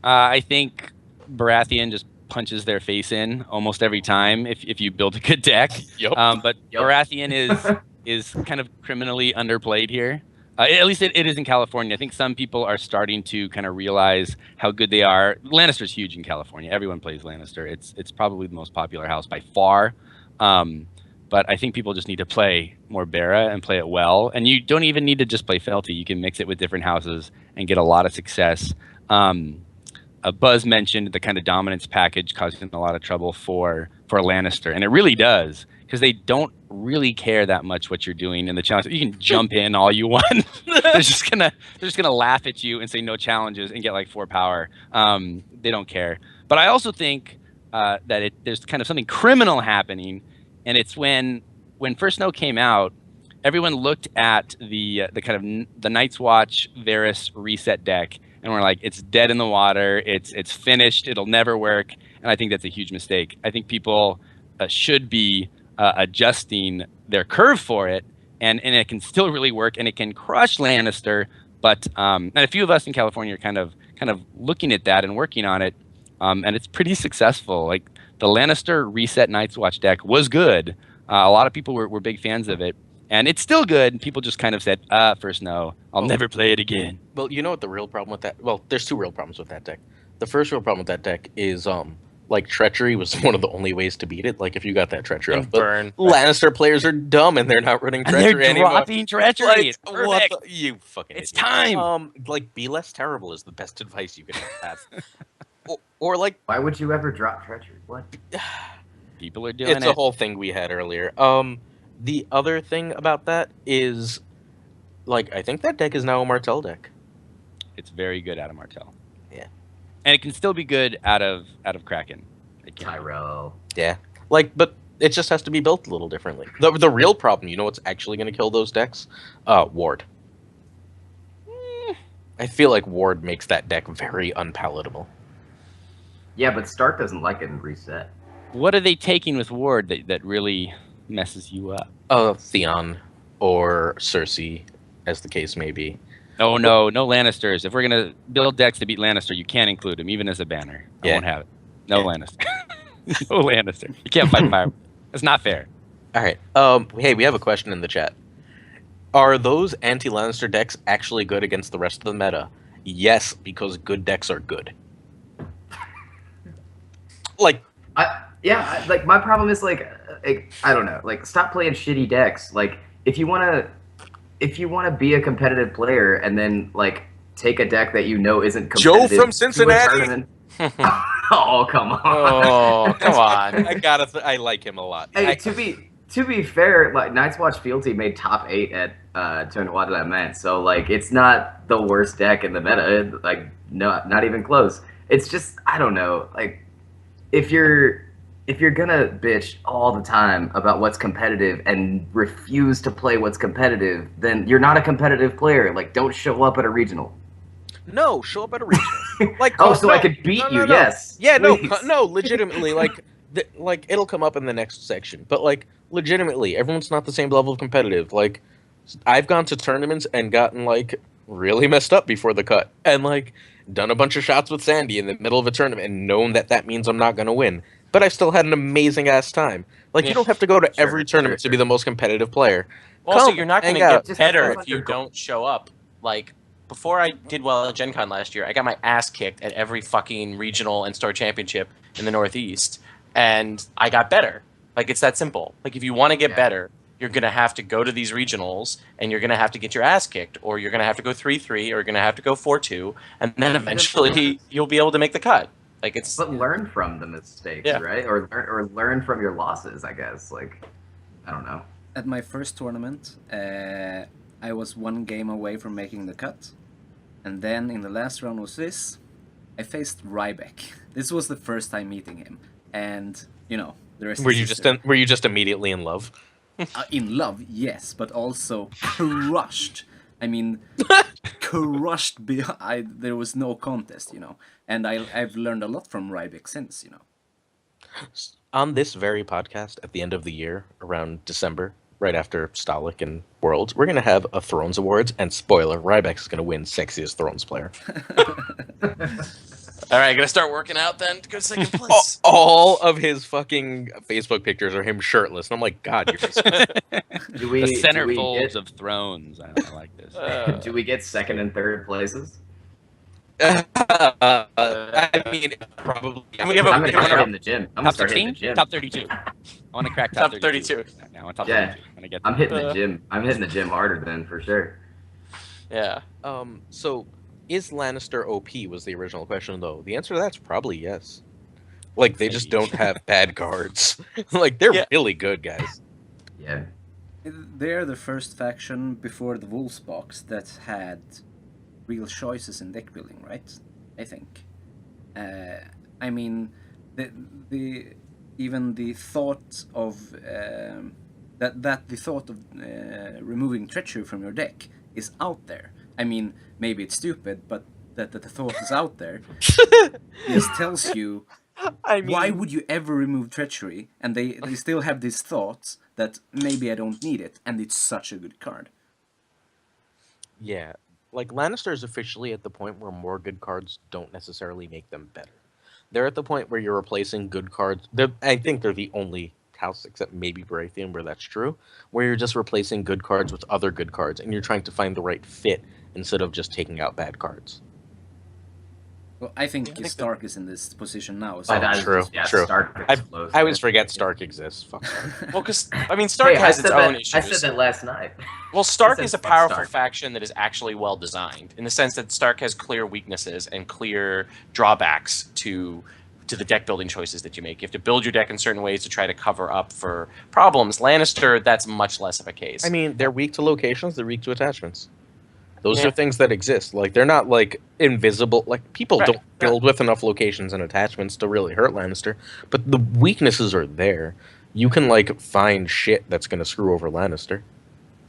I think Baratheon just punches their face in almost every time if you build a good deck. Yep. But Yep. Baratheon is kind of criminally underplayed here. At least it is in California. I think some people are starting to kind of realize how good they are. Lannister's huge in California. Everyone plays Lannister. It's probably the most popular house by far. But I think people just need to play more Bara and play it well. And you don't even need to just play Felty. You can mix it with different houses and get a lot of success. Buzz mentioned the kind of dominance package causing a lot of trouble for Lannister, and it really does, because they don't really care that much what you're doing in the challenge. You can jump in all you want. they're just gonna laugh at you and say no challenges and get like 4 power. They don't care. But I also think that there's kind of something criminal happening, and it's when First Snow came out, everyone looked at the kind of the Night's Watch Varys reset deck, and we're like, it's dead in the water. It's finished. It'll never work. And I think that's a huge mistake. I think people should be adjusting their curve for it, and it can still really work, and it can crush Lannister. But and a few of us in California are kind of looking at that and working on it, and it's pretty successful. Like the Lannister reset Night's Watch deck was good. A lot of people were big fans of it. And it's still good. People just kind of said, First Snow, I'll never play it again. Well, you know what the real problem with that? Well, there's 2 real problems with that deck. The first real problem with that deck is like treachery was one of the only ways to beat it. Like if you got that treachery off, but Burn. Lannister players are dumb and they're not running And treachery they're anymore. dropping treachery. Like, It's what perfect. you fucking It's idiot. time. Like be less terrible is the best advice you can have. or like Why would you ever drop treachery? What? People are doing it's it. a whole thing we had earlier. The other thing about that is, like, I think that deck is now a Martell deck. It's very good out of Martell. Yeah. And it can still be good out of Kraken. It can. Tyrell. Yeah. Like, but it just has to be built a little differently. The real problem, you know what's actually going to kill those decks? Ward. I feel like Ward makes that deck very unpalatable. Yeah, but Stark doesn't like it in reset. What are they taking with Ward that really messes you up? Theon or Cersei, as the case may be. Oh, no Lannisters. If we're going to build decks to beat Lannister, you can't include him, even as a banner. I Yeah. won't have it. No Yeah. Lannister. No Lannister. You can't fight fire. It's not fair. All right. Hey, we have a question in the chat. Are those anti-Lannister decks actually good against the rest of the meta? Yes, because good decks are good. Like, Like my problem is like I don't know. Like stop playing shitty decks. Like if you wanna be a competitive player and then like take a deck that you know isn't competitive. Joe from to a Cincinnati? tournament- Oh come on. Oh, come on. I like him a lot. Hey, to be fair, like Night's Watch Fealty made top 8 at Tournoi de la Main, so like it's not the worst deck in the meta. Like no, not even close. It's just I don't know. Like if you're gonna bitch all the time about what's competitive and refuse to play what's competitive, then you're not a competitive player. Like don't show up at a regional. No, show up at a regional. Like, Oh, so no, I could beat no, you? no, no. Yes. Yeah, please. no, legitimately, like, like it'll come up in the next section. But like, legitimately, everyone's not the same level of competitive. Like, I've gone to tournaments and gotten like really messed up before the cut, and like done a bunch of shots with Sandy in the middle of a tournament, and known that means I'm not gonna win. But I still had an amazing ass time. Like, you don't have to go to Sure, every tournament sure. to be the most competitive player. Also, Come, you're not going to hang out. get Just better have if you fun. don't show up. Like, before I did well at Gen Con last year, I got my ass kicked at every fucking regional and store championship in the Northeast, and I got better. Like, it's that simple. Like, if you want to get Yeah. better, you're going to have to go to these regionals and you're going to have to get your ass kicked, or you're going to have to go 3-3, or you're going to have to go 4-2, and then eventually you'll be able to make the cut. Like it's. But learn from the mistakes, Yeah. right? Or learn from your losses, I guess. Like, I don't know. At my first tournament, I was one game away from making the cut, and then in the last round was this. I faced Ryback. This was the first time meeting him, and you know the rest. Were is you history. were you just immediately in love? In love? Yes, but also crushed. I mean, crushed. There was no contest, you know, and I've learned a lot from Ryback since, you know. On this very podcast, at the end of the year, around December, right after Stalik and Worlds, we're going to have a Thrones Awards, and spoiler, Ryback is going to win Sexiest Thrones Player. All right, gonna start working out then to go to second place. All of his fucking Facebook pictures are him shirtless, and I'm like, God, you're just... Do we, The do we centerfolds get, of thrones. I like this. do we get second and third places? I mean, probably. And we have a- I'm we gonna have start a- hitting the gym. I'm gonna Top start hitting the 15? gym. Top 32. I want to crack top, Top 32. 32. Yeah, I want top Yeah. 32. I want to get I'm hitting the Uh, gym. I'm hitting the gym harder then for sure. Yeah. So, is Lannister OP was the original question, though. The answer to that's probably yes. Like, they just Maybe. don't have bad cards. Like, they're Yeah. really good, guys. Yeah. They're the first faction before the Wolves box that had real choices in deck building, right? I think. I mean, the even the thought of that the thought of removing treachery from your deck is out there. I mean, maybe it's stupid, but that the thought is out there just tells you I mean, why would you ever remove treachery? And they still have these thoughts that maybe I don't need it, and it's such a good card. yeah. Like, Lannister is officially at the point where more good cards don't necessarily make them better. They're at the point where you're replacing good cards. I think they're the only house, except maybe Baratheon, where that's true, where you're just replacing good cards with other good cards, and you're trying to find the right fit instead of just taking out bad cards. Well, I think I think Stark is in this position now. Oh, So that is true, just- yeah, true. Stark I explodes. always forget Stark exists. Fuck Stark. Well, because I mean, Stark Hey, has its own issues. I said that last night. Well, Stark said is a fuck powerful Stark. faction that is actually well designed in the sense that Stark has clear weaknesses and clear drawbacks to the deck building choices that you make. You have to build your deck in certain ways to try to cover up for problems. Lannister, that's much less of a case. I mean, they're weak to locations, they're weak to attachments. Those Yeah. are things that exist. Like, they're not, like, invisible. Like, people Right, don't build with enough locations and attachments to really hurt Lannister. But the weaknesses are there. You can, like, find shit that's going to screw over Lannister.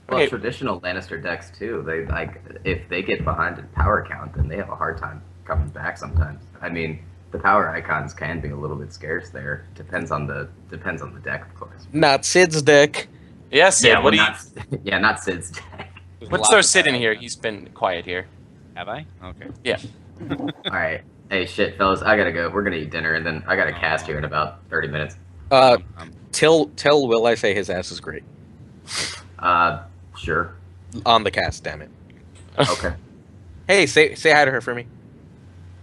Well, Okay. traditional Lannister decks too. They like if they get behind in power count, then they have a hard time coming back sometimes. I mean, the power icons can be a little bit scarce there. Depends on the deck, of course. Not Sid's deck. yeah, Sid, Yeah, what do you? not, yeah, not Sid's deck. There's Let's lots throw of Sid in power. here. He's been quiet here. Have I? Okay. All right. Hey, shit, fellas, I gotta go. We're gonna eat dinner, and then I gotta cast here in about 30 minutes. Tell Will I say his ass is great. Sure. On the cast, damn it. Okay. Hey, say hi to her for me.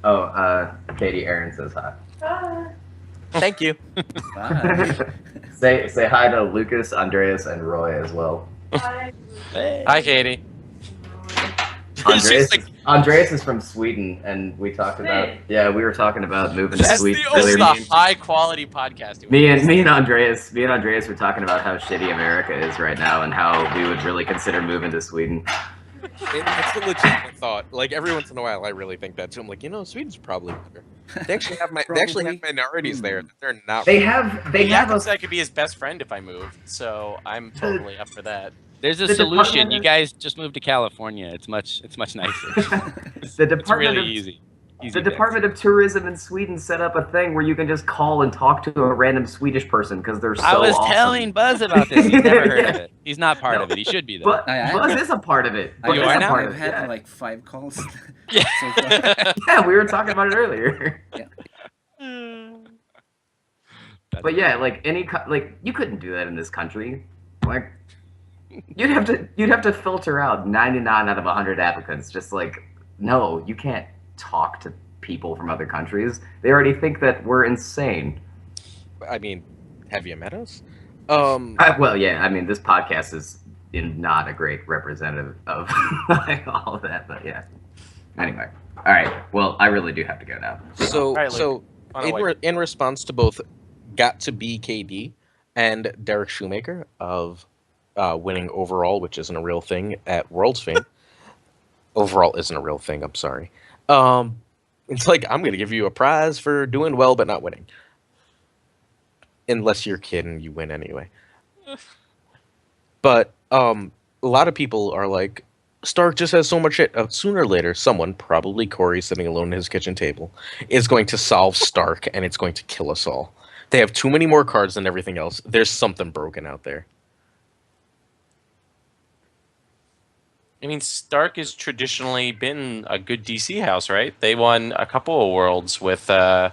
Oh, Katie Aaron says hi. Thank you. bye. say hi to Lucas, Andreas, and Roy as well. Hey. Hi, Katie. Andreas, like- Andreas is from Sweden, and we talked about we were talking about moving to That's Sweden the earlier. only high quality podcasting. Me and Andreas were talking about how shitty America is right now, and how we would really consider moving to Sweden. It's a legitimate thought. Like, every once in a while, I really think that too. I'm like, Sweden's probably better. They actually have Probably. minorities there. They're not. They have I could be his best friend if I moved, so I'm totally up for that. There's a The solution. Department You of- guys just moved to California. It's much nicer. the It's Department really of easy. The Department of Tourism in Sweden set up a thing where you can just call and talk to a random Swedish person because they're so I was awesome. telling Buzz about this. He's never heard of Yeah. it. He's not part No. of it. He should be though. But I- Buzz is a part of it. Buzz You is are a now? part I've of it. had Yeah. like 5 calls Yeah. so far. Yeah, we were talking about it earlier. That's But yeah, like you couldn't do that in this country. Like you'd have to filter out 99 out of 100 applicants. Just like no, you can't talk to people from other countries. They already think that we're insane. I mean, have you met us? Well, yeah. I mean, this podcast is not a great representative of like all of that, but yeah. Anyway, all right. Well, I really do have to go now. So Right, Luke. so On the way. in response to both got to be KD and Derek Shoemaker of winning overall, which isn't a real thing at World's Fame. Overall isn't a real thing. I'm sorry. It's like I'm going to give you a prize for doing well but not winning, unless you're kidding, you win anyway. But a lot of people are like, Stark just has so much shit. Sooner or later, someone, probably Corey sitting alone at his kitchen table, is going to solve Stark, and it's going to kill us all. They have too many more cards than everything else. There's something broken out there. I mean, Stark has traditionally been a good DC house, right? They won a couple of worlds with like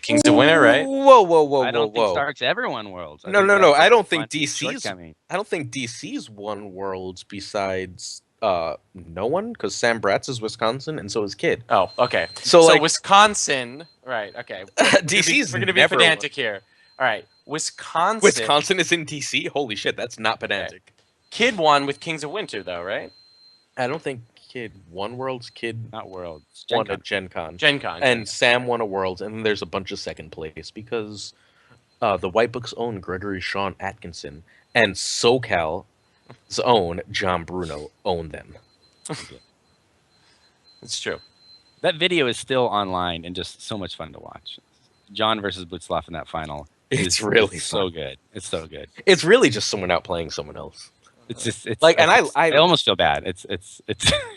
Kings of Winter, right? Whoa, I don't think whoa. Stark's ever won Worlds. No. that's I don't a think fun DC's. shortcoming. I don't think DC's won worlds besides no one, because Sam Bratz is Wisconsin and so is Kid. Oh, okay. So, like, Wisconsin, right? Okay. DC's We're gonna be never pedantic here. All right, Wisconsin. Wisconsin is in DC. Holy shit, that's not pedantic. Kid won with Kings of Winter, though, right? I don't think Kid won worlds. Kid Not Worlds. won a Gen Con. Gen Con. And Sam won a Worlds, and then there's a bunch of second place because the White Book's own Gregory Sean Atkinson and SoCal's own John Bruno own them. It's true. That video is still online and just so much fun to watch. John versus Blitzloff in that final. It's really so fun. good. It's so good. It's really just someone out playing someone else. It's just it's Like, and I almost feel bad. It's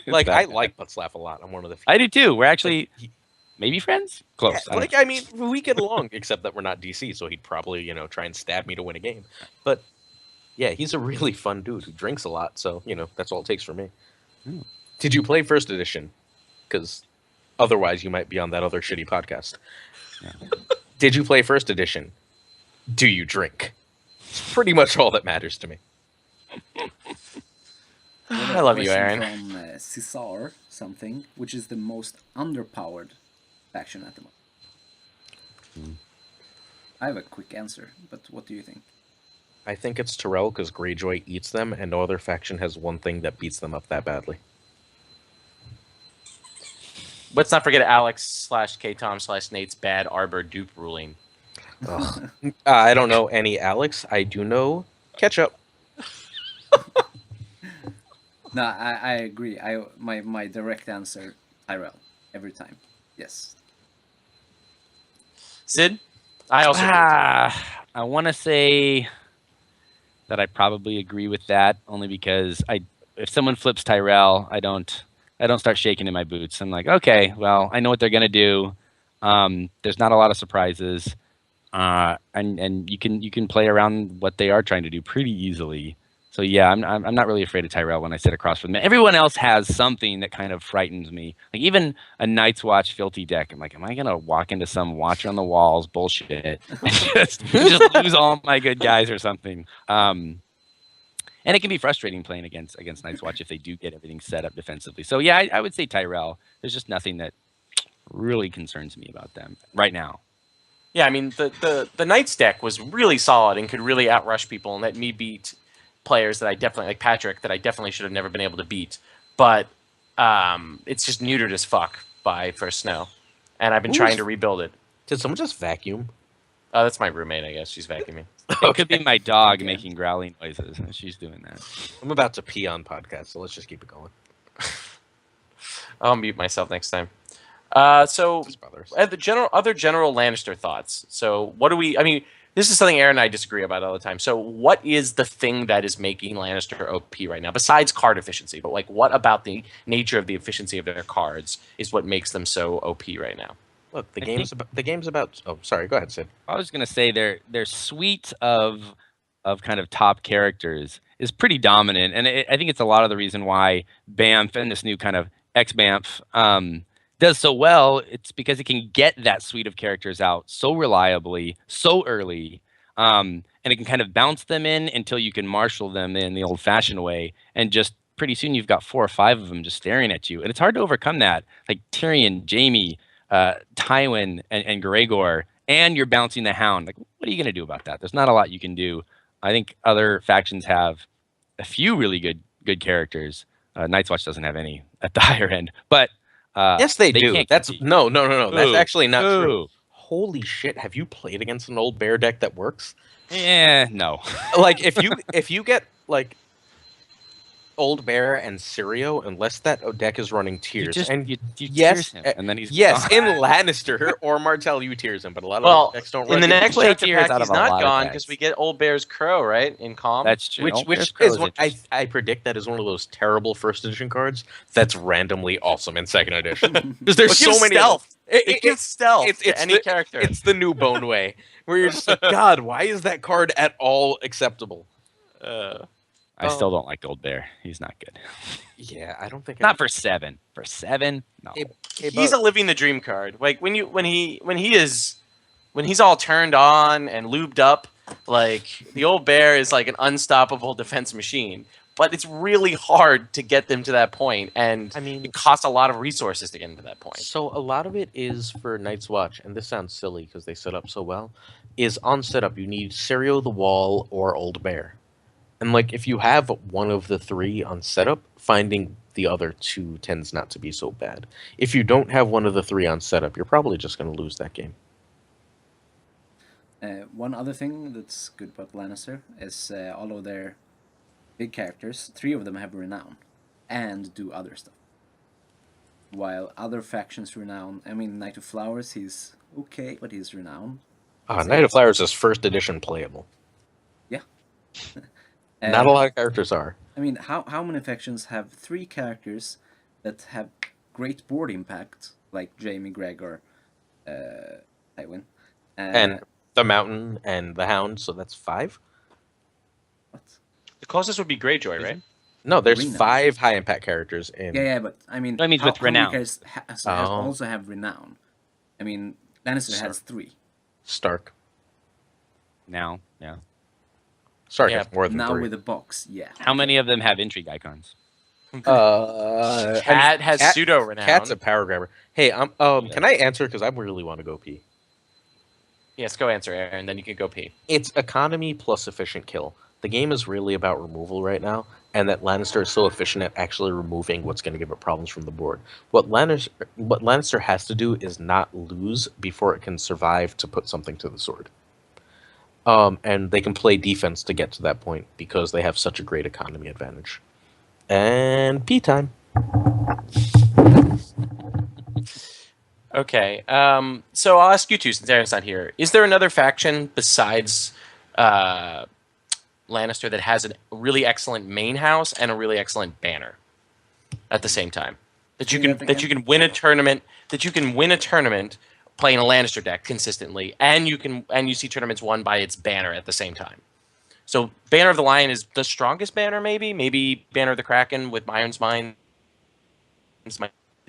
Like, bad. I like Buttslaff a lot. I'm one of the few. I do too. We're actually Like, maybe friends. Close. Yeah, like, I mean, we get along, except that we're not DC, so he'd probably, try and stab me to win a game. But yeah, he's a really fun dude who drinks a lot, so, that's all it takes for me. Mm. Did you play First Edition? Because otherwise you might be on that other shitty podcast. Yeah. Did you play First Edition? Do you drink? It's pretty much all that matters to me. I love you, Question Aaron. From Cesar something, which is the most underpowered faction at the moment? I have a quick answer, but what do you think? I think it's Terrell because Greyjoy eats them, and no other faction has one thing that beats them up that badly. Let's not forget Alex / K-Tom / Nate's bad Arbor dupe ruling. Ugh. I don't know any Alex. I do know Ketchup. No, I agree. My direct answer, Tyrell, every time. Yes. Sid? I also agree. I want to say that I probably agree with that only because if someone flips Tyrell, I don't start shaking in my boots. I'm like, okay, well, I know what they're gonna do. There's not a lot of surprises, and you can play around what they are trying to do pretty easily. So yeah, I'm not really afraid of Tyrell when I sit across from them. Everyone else has something that kind of frightens me. Like even a Night's Watch filthy deck. I'm like, am I gonna walk into some Watcher on the Walls bullshit and just lose all my good guys or something? And it can be frustrating playing against Night's Watch if they do get everything set up defensively. So yeah, I would say Tyrell. There's just nothing that really concerns me about them right now. Yeah, I mean the Knights deck was really solid and could really outrush people and let me beat players that I definitely like Patrick that I definitely should have never been able to beat. But it's just neutered as fuck by First Snow, and I've been trying to rebuild it. Did someone just vacuum? That's my roommate, I guess. She's vacuuming. It could be my dog making growling noises, and she's doing that. I'm about to pee on podcast, so let's just keep it going. I'll mute myself next time. So Just brothers. other general Lannister thoughts. So what do we? I mean, this is something Aaron and I disagree about all the time. So what is the thing that is making Lannister OP right now, besides card efficiency? But like, what about the nature of the efficiency of their cards is what makes them so OP right now? Look, the game's about. Oh, sorry. Go ahead, Sid. I was gonna say their suite of kind of top characters is pretty dominant, and I think it's a lot of the reason why Banff and this new kind of ex-Banff does so well. It's because it can get that suite of characters out so reliably, so early, and it can kind of bounce them in until you can marshal them in the old-fashioned way, and just pretty soon you've got 4 or 5 of them just staring at you, and it's hard to overcome that. Like Tyrion, Jaime, Tywin, and Gregor, and you're bouncing the Hound. Like, what are you going to do about that? There's not a lot you can do. I think other factions have a few really good characters. Night's Watch doesn't have any at the higher end, but Yes, they do. can't That's compete. no. That's Ooh, actually not true. ooh. Holy shit! Have you played against an old bear deck that works? No. Like if you get like old bear and Sirio, unless that deck is running tiers, You yes, tears him, and then he's yes, gone. in Lannister or Martell, you tears him, but a lot of Well, decks don't in run the tiers. next play chapter tiers pack, out he's of a not lot of gone decks. because we get Old Bear's Crow, right? In Calm. That's true. Which Bear's Crow is what interesting. I predict that is one of those terrible first edition cards that's randomly awesome in second edition because there's Well, so many of them. stealth. It gives stealth to any the, character. It's the new Bone Way where you're just like, God, why is that card at all acceptable? I still don't like Old Bear. He's not good. Yeah, I don't think Not for 7. For 7, no. He's a living the dream card. Like when he's all turned on and lubed up, like the Old Bear is like an unstoppable defense machine. But it's really hard to get them to that point, and I mean, it costs a lot of resources to get them to that point. so a lot of it is for Night's Watch, and this sounds silly because they set up so well. Is on setup you need Sirio the Wall or Old Bear. And like if you have one of the three on setup, finding the other two tends not to be so bad. If you don't have one of the three on setup, you're probably just going to lose that game. One other thing that's good about Lannister is all of their big characters, 3 of them have renown and do other stuff. While other factions renown, I mean, Knight of Flowers, he's okay, but he's renowned. Knight of Flowers is first edition playable. Yeah. Not a lot of characters are. I mean, how many factions have 3 characters that have great board impact, like Jaime, Gregor, Tywin, And the Mountain and the Hound, so that's 5? what? The closest would be Greyjoy, right? No, there's Renown. 5 high impact characters in. Yeah, but I mean, That means with how many renown. characters also have renown? I mean, Lannister has 3. Stark. Now, yeah. Stark Yeah, has more than Now 3. with a box, yeah. How many of them have intrigue icons? Cat has pseudo renown. Cat's a power grabber. Hey, can I answer because I really want to go pee? Yes, go answer, Aaron. Then you can go pee. It's economy plus efficient kill. The game is really about removal right now, and that Lannister is so efficient at actually removing what's going to give it problems from the board. What Lannister has to do is not lose before it can survive to put something to the sword. And they can play defense to get to that point because they have such a great economy advantage. And pee time. Okay. So I'll ask you two, since Aaron's not here. Is there another faction besides Lannister that has a really excellent main house and a really excellent banner at the same time? That you can win a tournament playing a Lannister deck consistently, and you see tournaments won by its banner at the same time. So Banner of the Lion is the strongest banner, maybe Banner of the Kraken with Iron's Mine.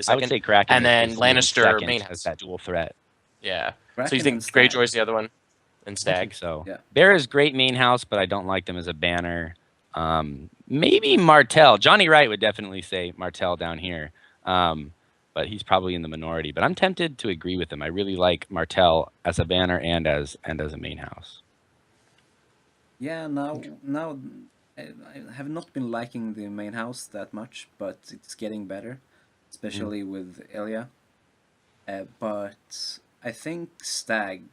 I would say Kraken. And then is Lannister second main as house. that dual threat. Yeah. Kraken So you think and Stag. Greyjoy's the other one? And I Stag? think so. Yeah. Bear is great main house, but I don't like them as a banner. Maybe Martell. Johnny Wright would definitely say Martell down here. But he's probably in the minority. But I'm tempted to agree with him. I really like Martell as a banner and as a main house. Yeah, now I have not been liking the main house that much, but it's getting better, especially with Elia. But I think Stag,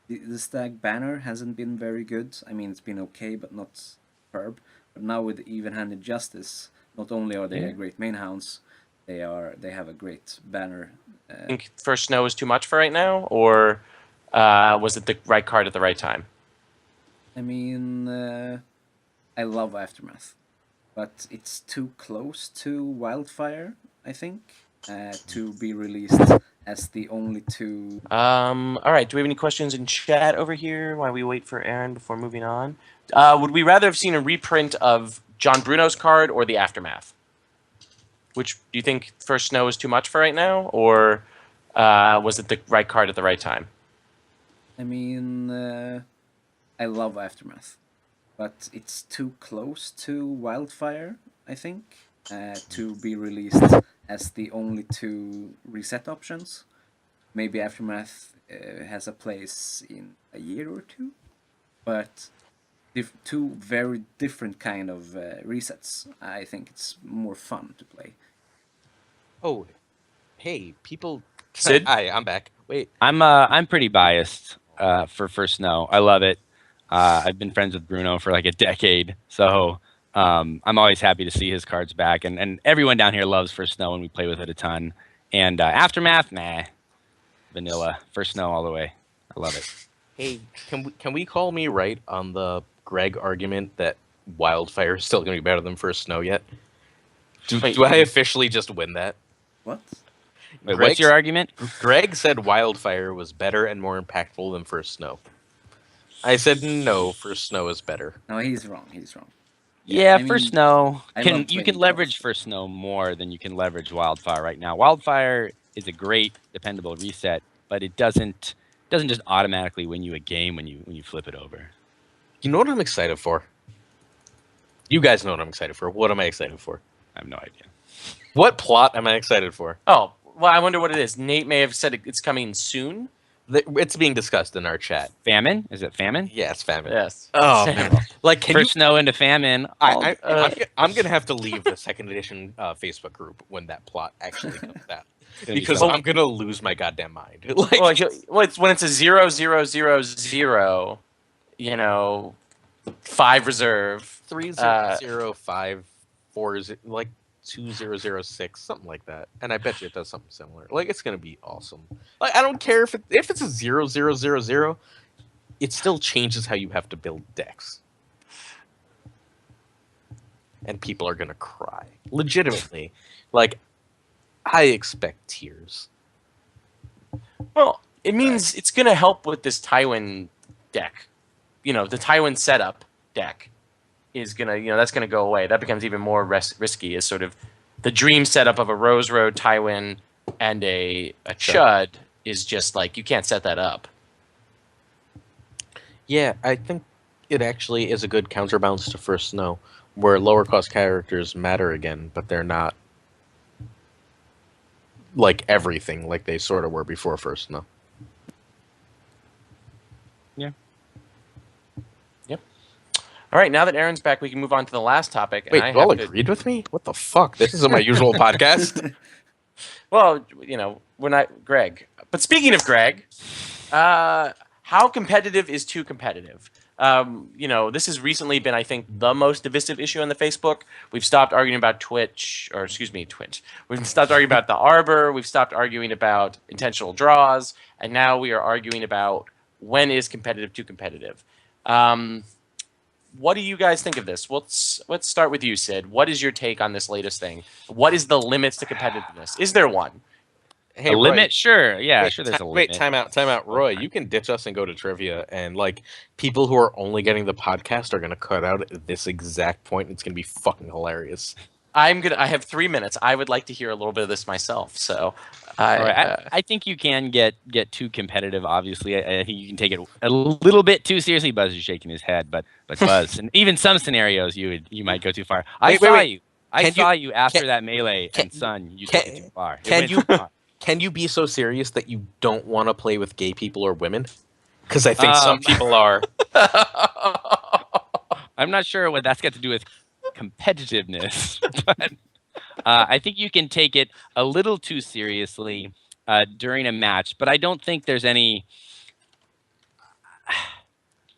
the Stag banner hasn't been very good. I mean, it's been okay, but not superb. But now with Even-Handed Justice, not only are they a great main house, they have a great banner. I think First Snow is too much for right now, or was it the right card at the right time? I mean, I love Aftermath, but it's too close to Wildfire, I think, to be released as the only 2. All right. Do we have any questions in chat over here while we wait for Aaron before moving on? Would we rather have seen a reprint of John Bruno's card or the Aftermath? Which do you think First Snow is too much for right now, or was it the right card at the right time? I mean, I love Aftermath, but it's too close to Wildfire, I think, to be released as the only 2 reset options. Maybe Aftermath has a place in a year or two, but two very different kind of resets. I think it's more fun to play. Oh, hey, people. Sid? Hi, I'm back. Wait, I'm pretty biased for Snow. I love it. I've been friends with Bruno for like a decade, so I'm always happy to see his cards back. And everyone down here loves First Snow, and we play with it a ton. And Aftermath, nah, vanilla. First Snow all the way. I love it. hey, can we call me right on the Greg argument that Wildfire is still going to be better than First Snow yet? Wait, Do I officially just win that? What? Wait, Greg what's your argument? Greg said Wildfire was better and more impactful than First Snow. I said no, First Snow is better. No, he's wrong. He's wrong. Yeah, I mean, First Snow I can love you can playing leverage Ghost. First Snow more than you can leverage Wildfire right now. Wildfire is a great dependable reset, but it doesn't just automatically win you a game when you flip it over. You know what I'm excited for? You guys know what I'm excited for. What am I excited for? I have no idea. What plot am I excited for? Oh, well, I wonder what it is. Nate may have said it's coming soon. It's being discussed in our chat. Famine? Is it famine? Yeah, it's famine. Yes. Oh man, like can First Snow into famine. I'm gonna have to leave the second edition Facebook group when that plot actually comes out because I'm gonna lose my goddamn mind. Like, It's when it's a 0-0-0-0, you know, 5 reserve. 3005 like 2006, something like that. And I bet you it does something similar. Like it's gonna be awesome. Like I don't care if it's a 0-0-0-0, it still changes how you have to build decks. And people are gonna cry. Legitimately. Like I expect tears. Well, it means it's going to help with this Tywin deck. You know, the Tywin setup deck is going to, that's going to go away. That becomes even more risky as sort of the dream setup of a Rose Road Tywin and a Chud is just like, you can't set that up. Yeah, I think it actually is a good counterbalance to First Snow, where lower cost characters matter again, but they're not like everything like they sort of were before First Snow. Yeah. Yep. All right, now that Aaron's back, we can move on to the last topic. Wait, and you all agreed with me? What the fuck? This isn't my usual podcast. Well, we're not Greg. But speaking of Greg, how competitive is too competitive? This has recently been, I think, the most divisive issue on the Facebook. We've stopped arguing about Twitch. We've stopped arguing about the Arbor. We've stopped arguing about intentional draws. And now we are arguing about when is competitive too competitive. What do you guys think of this? Let's start with you, Sid. What is your take on this latest thing? What is the limits to competitiveness? Is there one? Hey, a Roy, limit? Sure. Yeah, wait, sure there's a limit. Wait, time out. Roy, you can ditch us and go to trivia, and like people who are only getting the podcast are gonna cut out at this exact point. It's gonna be fucking hilarious. I have 3 minutes. I would like to hear a little bit of this myself. So, I think you can get too competitive. Obviously, I think you can take it a little bit too seriously. Buzz is shaking his head, but Buzz, and even some scenarios you might go too far. I saw you after that melee, and son, you took it too far. Can you be so serious that you don't want to play with gay people or women? Because I think some people are. I'm not sure what that's got to do with competitiveness, but I think you can take it a little too seriously during a match. But I don't think there's any.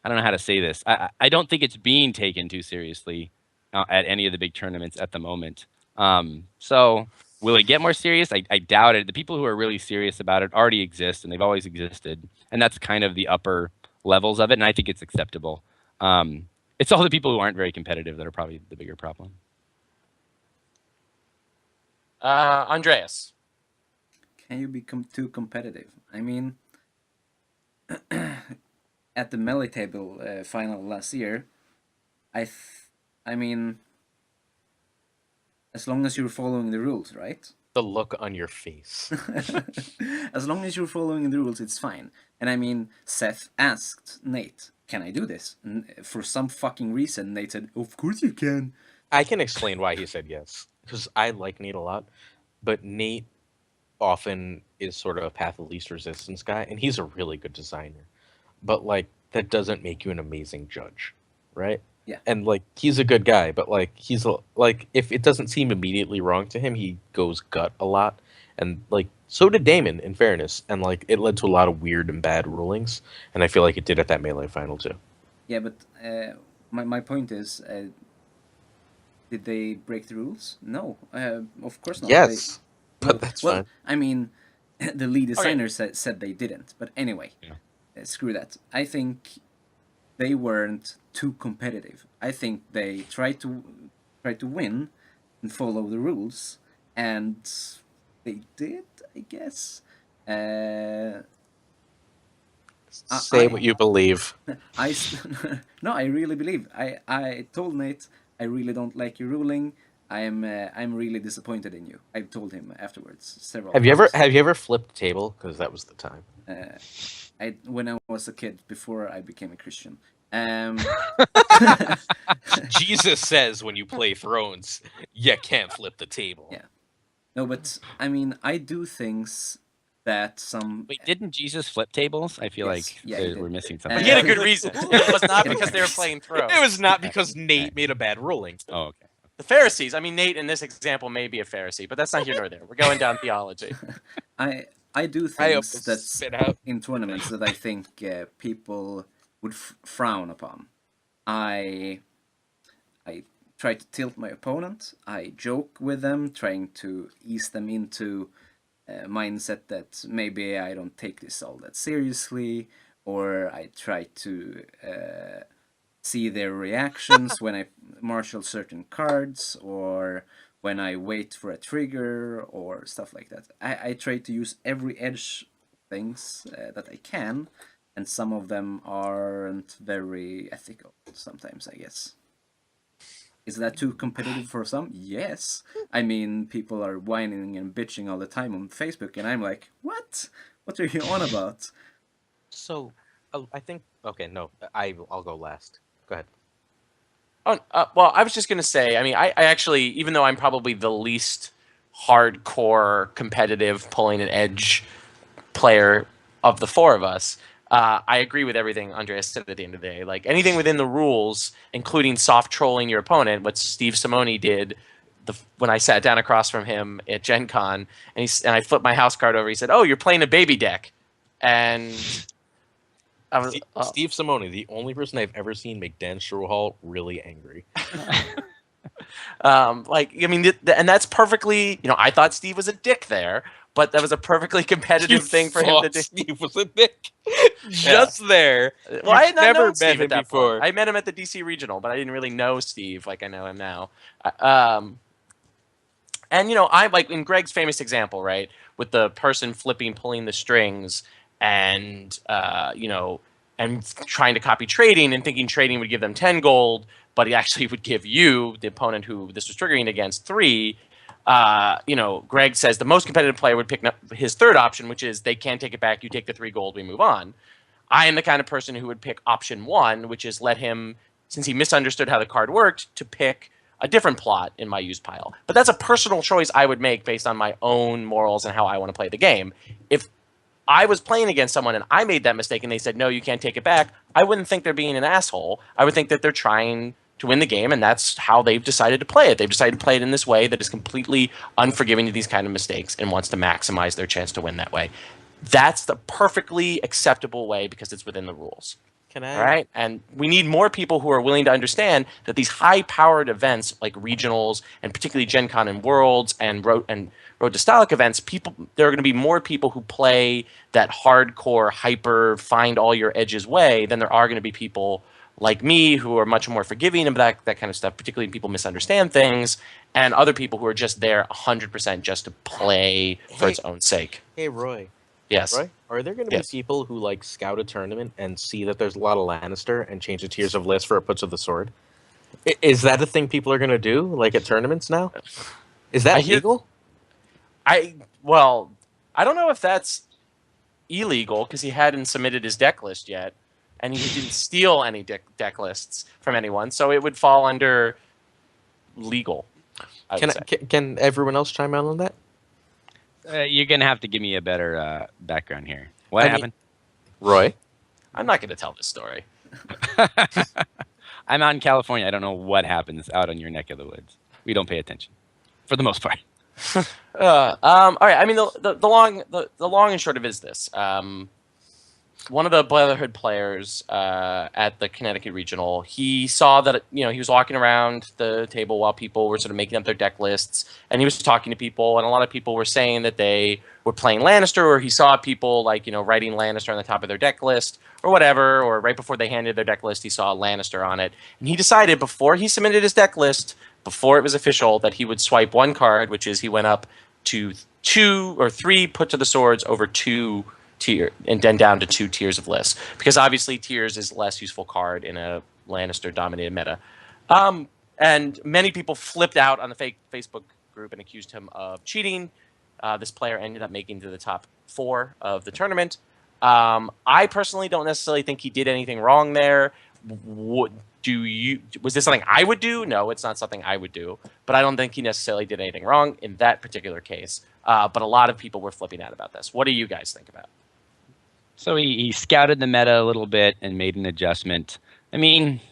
I don't know how to say this. I don't think it's being taken too seriously at any of the big tournaments at the moment. So. Will it get more serious? I doubt it. The people who are really serious about it already exist, and they've always existed. And that's kind of the upper levels of it, and I think it's acceptable. It's all the people who aren't very competitive that are probably the bigger problem. Andreas. Can you become too competitive? I mean, at the melee table final last year, I mean, as long as you're following the rules, right? The look on your face. As long as you're following the rules, it's fine. And I mean, Seth asked Nate, can I do this? And for some fucking reason, Nate said, of course you can. I can explain why he said yes. Because I like Nate a lot. But Nate often is sort of a path of least resistance guy, and he's a really good designer. But like that doesn't make you an amazing judge, right? Yeah. And like he's a good guy, but like like if it doesn't seem immediately wrong to him, he goes gut a lot. And like so did Damon, in fairness, and like it led to a lot of weird and bad rulings, and I feel like it did at that melee final too. Yeah, but my point is, did they break the rules? No, of course not. Yes, They, but that's fine. I mean, the lead Okay. designer said they didn't. But anyway, screw that. I think they weren't too competitive. I think they tried to win and follow the rules, and they did, I guess. Say what you believe. No, I really believe. I told Nate I really don't like your ruling. I'm really disappointed in you. I've told him afterwards several. Have you ever flipped a table? Because that was the time. When I was a kid before I became a Christian. Jesus says when you play Thrones, you can't flip the table. Yeah. No, but I mean, I do things that some. Wait, didn't Jesus flip tables? I feel Yes. like Yeah, he did. we're missing But something. he had a good reason. It was not It because they were was. playing Thrones. It was not because Nate made a bad ruling. Oh, okay. The Pharisees. I mean, Nate in this example may be a Pharisee, but that's not here nor there. We're going down theology. I do I things almost that's spit out. in tournaments that I think people would frown upon. I try to tilt my opponent. I joke with them, trying to ease them into a mindset that maybe I don't take this all that seriously, or I try to see their reactions when I marshal certain cards, or when I wait for a trigger, or stuff like that. I try to use every edge things that I can, and some of them aren't very ethical sometimes, I guess. Is that too competitive for some? Yes. I mean, people are whining and bitching all the time on Facebook, and I'm like, what? What are you on about? So, I think okay. No, I'll go last. Go ahead. Oh, well, I was just going to say, I mean, I actually, even though I'm probably the least hardcore competitive pulling an edge player of the four of us, I agree with everything Andreas said at the end of the day. Like anything within the rules, including soft trolling your opponent, what Steve Simone did when I sat down across from him at Gen Con, and I flipped my house card over. He said, "Oh, you're playing a baby deck," and I was Steve Simone, the only person I've ever seen make Dan Strohal really angry. like I mean, and that's perfectly. You know, I thought Steve was a dick there, but that was a perfectly competitive thing for him to do. Steve was a dick. Just there. Well, I had not never known met Steve him at that before. point. I met him at the DC Regional, but I didn't really know Steve like I know him now. And you know, I like in Greg's famous example, right, with the person pulling the strings, and you know, and trying to copy trading and thinking trading would give them 10 gold, but he actually would give you, the opponent who this was triggering against, 3. You know, Greg says the most competitive player would pick up his third option, which is they can't take it back. You take the 3 gold, we move on. I am the kind of person who would pick option 1, which is let him, since he misunderstood how the card worked, to pick a different plot in my use pile. But that's a personal choice I would make based on my own morals and how I want to play the game. If I was playing against someone and I made that mistake and they said, no, you can't take it back, I wouldn't think they're being an asshole. I would think that they're trying to win the game, and that's how they've decided to play it. They've decided to play it in this way that is completely unforgiving to these kind of mistakes and wants to maximize their chance to win that way. That's the perfectly acceptable way because it's within the rules. Can I? All right, and we need more people who are willing to understand that these high-powered events like regionals and particularly Gen Con and Worlds and Road to Stalic events, there are going to be more people who play that hardcore, hyper, find all your edges way than there are going to be people like me who are much more forgiving of that kind of stuff, particularly when people misunderstand things, and other people who are just there 100% just to play for its own sake. Hey, Roy. Yes. Roy, are there going to Yes. be people who like scout a tournament and see that there's a lot of Lannister and change the tiers of list for Puts of the Sword? Is that a thing people are going to do, like at tournaments now? Is that I hear- legal? Well, I don't know if that's illegal because he hadn't submitted his deck list yet, and he didn't steal any deck lists from anyone, so it would fall under legal. I would say. Can everyone else chime in on that? You're gonna have to give me a better background here. What I mean- happened? Roy? I'm not going to tell this story. I'm out in California. I don't know what happens out on your neck of the woods. We don't pay attention, for the most part. All right. I mean, the long and short of it is this. One of the Brotherhood players at the Connecticut Regional, he saw that he was walking around the table while people were sort of making up their deck lists, and he was talking to people, and a lot of people were saying that they were playing Lannister, or he saw people writing Lannister on the top of their deck list or whatever, or right before they handed their deck list, he saw Lannister on it, and he decided before he submitted his deck list, before it was official, that he would swipe one card, which is he went up to 2 or 3 put to the swords over 2 tier and then down to 2 tiers of lists, because obviously tiers is less useful card in a Lannister dominated meta. And many people flipped out on the fake Facebook group and accused him of cheating. This player ended up making to the top 4 of the tournament. I personally don't necessarily think he did anything wrong there. Was this something I would do? No, it's not something I would do. But I don't think he necessarily did anything wrong in that particular case. But a lot of people were flipping out about this. What do you guys think about it? So he scouted the meta a little bit and made an adjustment. I mean,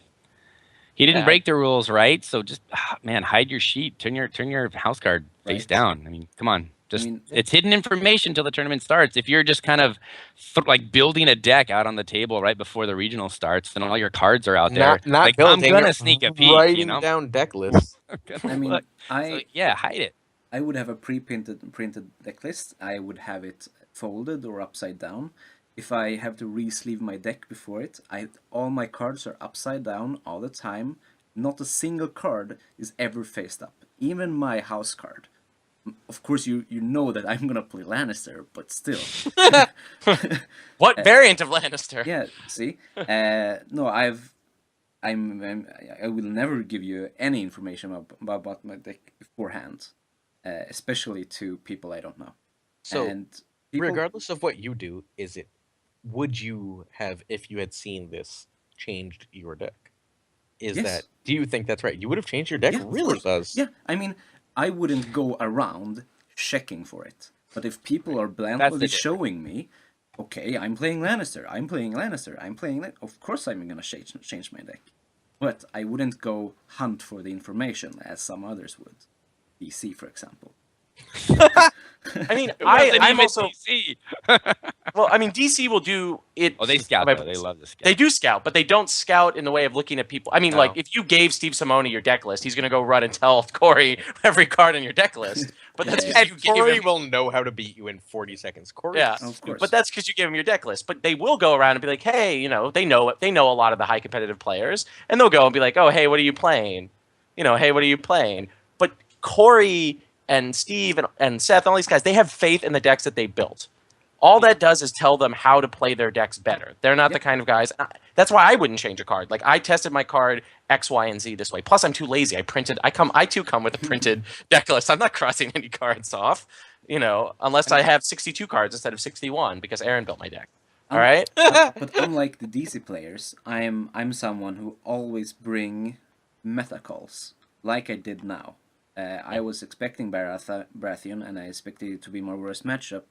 he didn't break the rules, right? So just man, hide your sheet. Turn your house card face down. I mean, come on. It's hidden information until the tournament starts. If you're just kind of building a deck out on the table right before the regional starts, then all your cards are out there. Not I'm building, gonna sneak a peek. writing down deck lists. I mean, hide it. I would have a printed deck list. I would have it folded or upside down. If I have to re-sleeve my deck before it, all my cards are upside down all the time. Not a single card is ever faced up. Even my house card. Of course, you know that I'm gonna play Lannister, but still. What variant of Lannister? Yeah, see, no, I will never give you any information about my deck beforehand, especially to people I don't know. So, and people, regardless of what you do, would you have, if you had seen this, changed your deck? Yes. Do you think that's right? You would have changed your deck? Yeah, Really, Buzz? Yeah, I mean, I wouldn't go around checking for it. But if people are blatantly showing me, okay, I'm playing Lannister, I'm playing Lannister, of course I'm gonna change my deck. But I wouldn't go hunt for the information as some others would. DC, for example. I mean, I'm also DC. well. I mean, DC will do it. Oh, they scout. They love to scout. They do scout, but they don't scout in the way of looking at people. I mean, like if you gave Steve Simone your deck list, he's gonna go run and tell Corey every card on your deck list. But that's because you gave Corey him. will know how to beat you in 40 seconds. Corey, Yeah, of course. But that's because you give them your deck list. But they will go around and be like, hey, they know a lot of the high competitive players, and they'll go and be like, oh, hey, what are you playing? Hey, what are you playing? But Corey and Steve and Seth, all these guys, they have faith in the decks that they built. All that does is tell them how to play their decks better. They're not the kind of guys. That's why I wouldn't change a card. Like I tested my card X, Y, and Z this way. Plus, I'm too lazy. I too come with a printed deck list. I'm not crossing any cards off. Unless I have 62 cards instead of 61 because Aaron built my deck. All right. But unlike the DC players, I'm someone who always bring meta calls, like I did now. I was expecting Baratheon, and I expected it to be my worst matchup.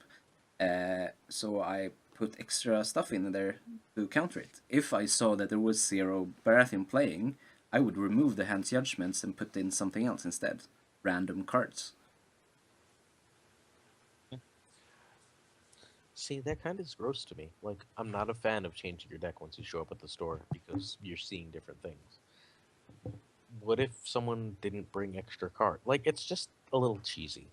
So I put extra stuff in there to counter it. If I saw that there was 0 Baratheon playing, I would remove the hand's judgments and put in something else instead. Random cards. See, that kind of is gross to me. Like, I'm not a fan of changing your deck once you show up at the store because you're seeing different things. What if someone didn't bring extra card? Like, it's just a little cheesy.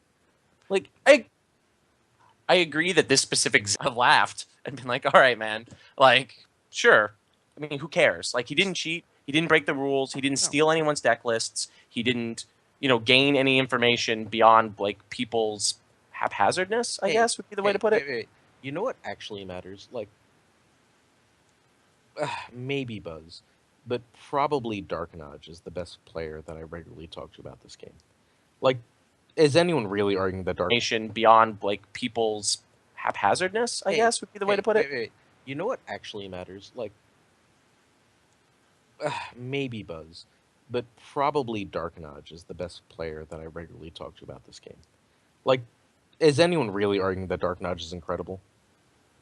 Like I agree that this specific have laughed and been like, all right, man, like sure. I mean, who cares? Like he didn't cheat. He didn't break the rules. He didn't steal anyone's deck lists. He didn't, gain any information beyond like people's haphazardness, I guess would be the way to put it. Wait. You know what actually matters? Like, maybe Buzz, but probably Dark Nodge is the best player that I regularly talk to about this game. Like, is anyone really arguing that Dark Information beyond like people's haphazardness, I guess would be the way to put it. Wait. You know what actually matters? Like, maybe Buzz, but probably Dark Nodge is the best player that I regularly talk to about this game. Like, is anyone really arguing that Dark Notch is incredible?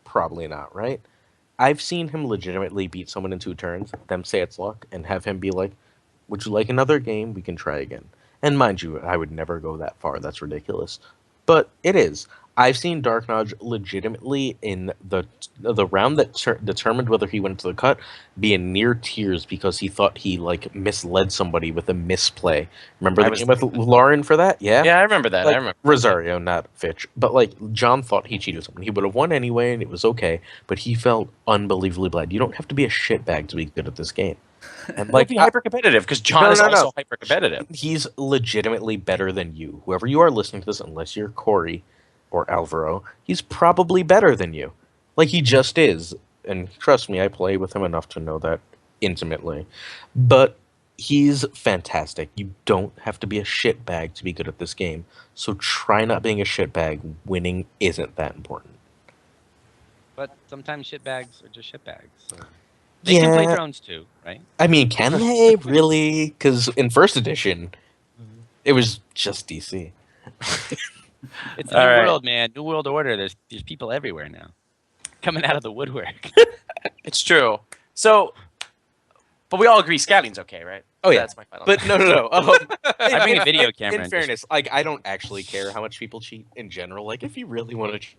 Probably not, right? I've seen him legitimately beat someone in 2 turns, them say it's luck, and have him be like, "Would you like another game? We can try again." And mind you, I would never go that far. That's ridiculous. But it is. I've seen Dark Nodge legitimately in the round that determined whether he went to the cut be in near tears because he thought he like misled somebody with a misplay. Remember the game with Lauren for that? Yeah. Yeah, I remember that. Like, I remember Rosario, not Fitch. But like John thought he cheated someone. He would have won anyway, and it was okay. But he felt unbelievably bad. You don't have to be a shitbag to be good at this game. And Like, be hyper competitive because John is also hyper competitive. He's legitimately better than you. Whoever you are listening to this, unless you're Corey or Alvaro, he's probably better than you. Like, he just is. And trust me, I play with him enough to know that intimately. But he's fantastic. You don't have to be a shitbag to be good at this game. So try not being a shitbag. Winning isn't that important. But sometimes shitbags are just shitbags. So. They can play drones too, right? I mean, can they really? Because in first edition, it was just DC. It's a new world, man. New world order. There's people everywhere now, coming out of the woodwork. It's true. So, but we all agree scouting's okay, right? Oh yeah, that's my final. But no. I bring a video camera. In fairness, like I don't actually care how much people cheat in general. Like if you really want to cheat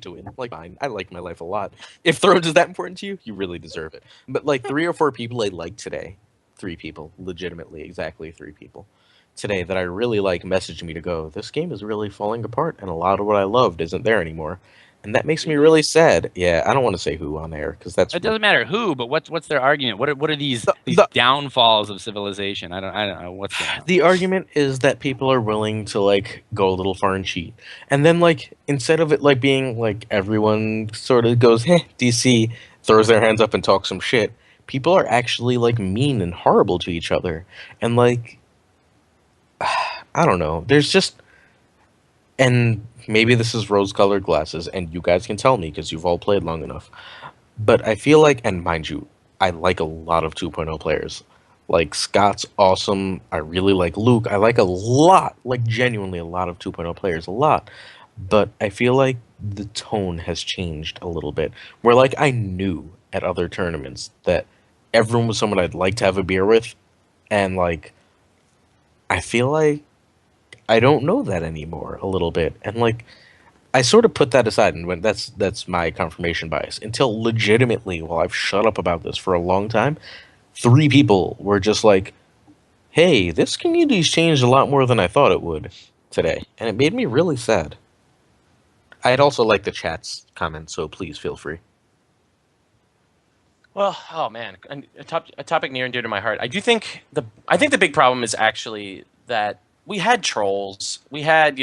to win, like fine. I like my life a lot. If Thrones is that important to you, you really deserve it. But like 3 or 4 people I like today, 3 people, legitimately, exactly 3 people today that I really like messaged me to go, this game is really falling apart and a lot of what I loved isn't there anymore. And that makes me really sad. Yeah, I don't want to say who on air because that's it doesn't matter who, but what's their argument? What are these downfalls of civilization? I don't know what's going on. The argument is that people are willing to like go a little far and cheat. And then like instead of it like being like everyone sort of goes, "Heh, DC," throws their hands up and talks some shit, people are actually like mean and horrible to each other. And like I don't know. There's just, and maybe this is rose-colored glasses, and you guys can tell me because you've all played long enough. But I feel like, and mind you, I like a lot of 2.0 players. Like Scott's awesome. I really like Luke. I like a lot, like genuinely a lot of 2.0 players, a lot. But I feel like the tone has changed a little bit. Where like I knew at other tournaments that everyone was someone I'd like to have a beer with, and like I feel like I don't know that anymore a little bit. And like I sort of put that aside, and when that's my confirmation bias. Until legitimately, while I've shut up about this for a long time, 3 people were just like, "Hey, this community's changed a lot more than I thought it would today," and it made me really sad. I'd also like the chat's comments, so please feel free. Well, oh man, a topic near and dear to my heart. I think the big problem is actually that we had trolls. We had,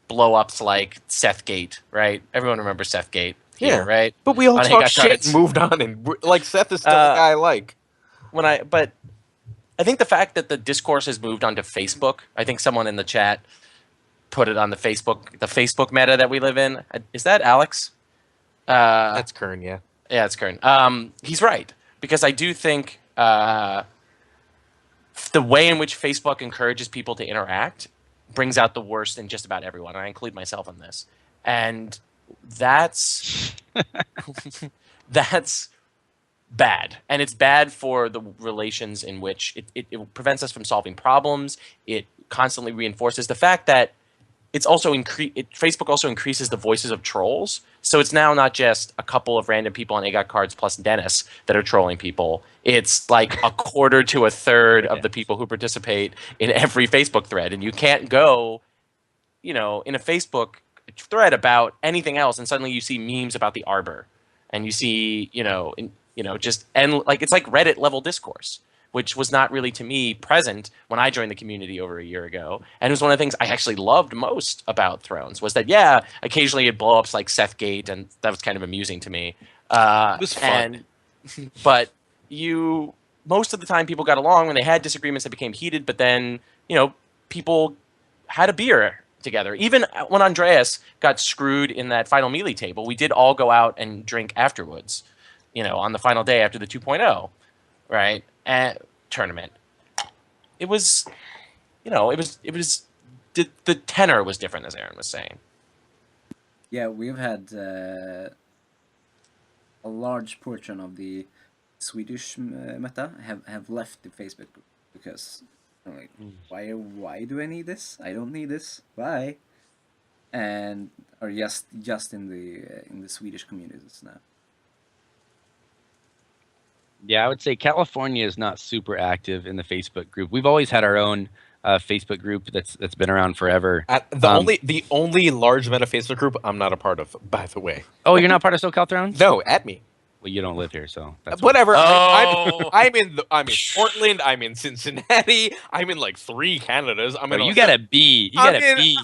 blow-ups like Sethgate, right? Everyone remembers Sethgate here, right? But we all talked shit and moved on, and like Seth is still the guy I like. But I think the fact that the discourse has moved onto Facebook, I think someone in the chat put it on the Facebook meta that we live in. Is that Alex? That's Kern, yeah. Yeah, it's Kern. He's right, because I do think the way in which Facebook encourages people to interact brings out the worst in just about everyone. I include myself in this. And that's that's bad. And it's bad for the relations in which it prevents us from solving problems. It constantly reinforces the fact that it's also Facebook also increases the voices of trolls. So it's now not just a couple of random people on AGOT cards plus Dennis that are trolling people. It's like a quarter to a third of the people who participate in every Facebook thread. And you can't go, in a Facebook thread about anything else, and suddenly you see memes about the Arbor, and you see, it's like Reddit level discourse, which was not really, to me, present when I joined the community over a year ago. And it was one of the things I actually loved most about Thrones, was that, yeah, occasionally it'd blow ups like Sethgate, and that was kind of amusing to me. It was fun. But most of the time people got along. When they had disagreements that became heated, but then, people had a beer together. Even when Andreas got screwed in that final melee table, we did all go out and drink afterwards, on the final day after the 2.0, right? Tournament. It was the tenor was different, as Aaron was saying. Yeah, we've had a large portion of the Swedish meta have left the Facebook group because I'm like, why do I need this? I don't need this. Bye. And are just in the Swedish communities now. Yeah, I would say California is not super active in the Facebook group. We've always had our own Facebook group that's been around forever. The only large meta Facebook group I'm not a part of, by the way. Oh, you're not part of SoCal Thrones? No, at me. Well, you don't live here, so that's Whatever. Oh. I'm in Portland. I'm in Cincinnati. I'm in like 3 Canadas. Bro, you gotta be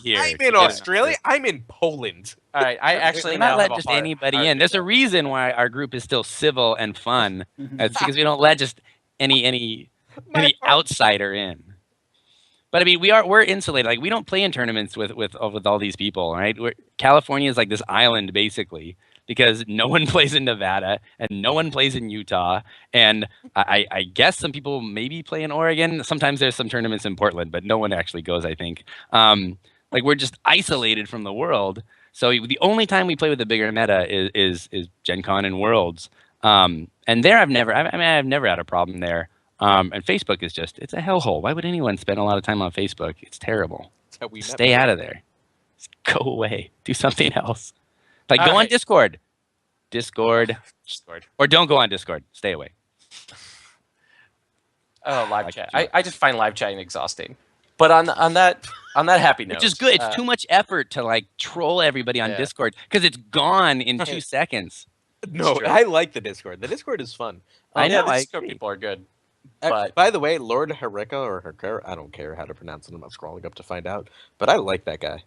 here. I'm in Australia. I'm in Poland. All right, I actually We're not now let have a just heart. anybody All in. right, There's a reason why our group is still civil and fun. It's because we don't let just any outsider in. But I mean, we're insulated. Like we don't play in tournaments with all these people, right? California is like this island basically because no one plays in Nevada and no one plays in Utah, and I guess some people maybe play in Oregon. Sometimes there's some tournaments in Portland, but no one actually goes. I think like we're just isolated from the world. So the only time we play with the bigger meta is Gen Con and Worlds, and there I've never had a problem there. And Facebook is it's a hellhole. Why would anyone spend a lot of time on Facebook? It's terrible. Stay out of there. Just go away. Do something else. Like go on Discord. Discord. Or don't go on Discord. Stay away. Oh, live chat. I just find live chatting exhausting. But on that happy note, which is good. It's too much effort to like troll everybody on Discord because it's gone in 2 seconds. No, I like the Discord. The Discord is fun. I know. The Discord people are good. But by the way, Lord Hereka or Herker, I don't care how to pronounce it. I'm not scrolling up to find out. But I like that guy.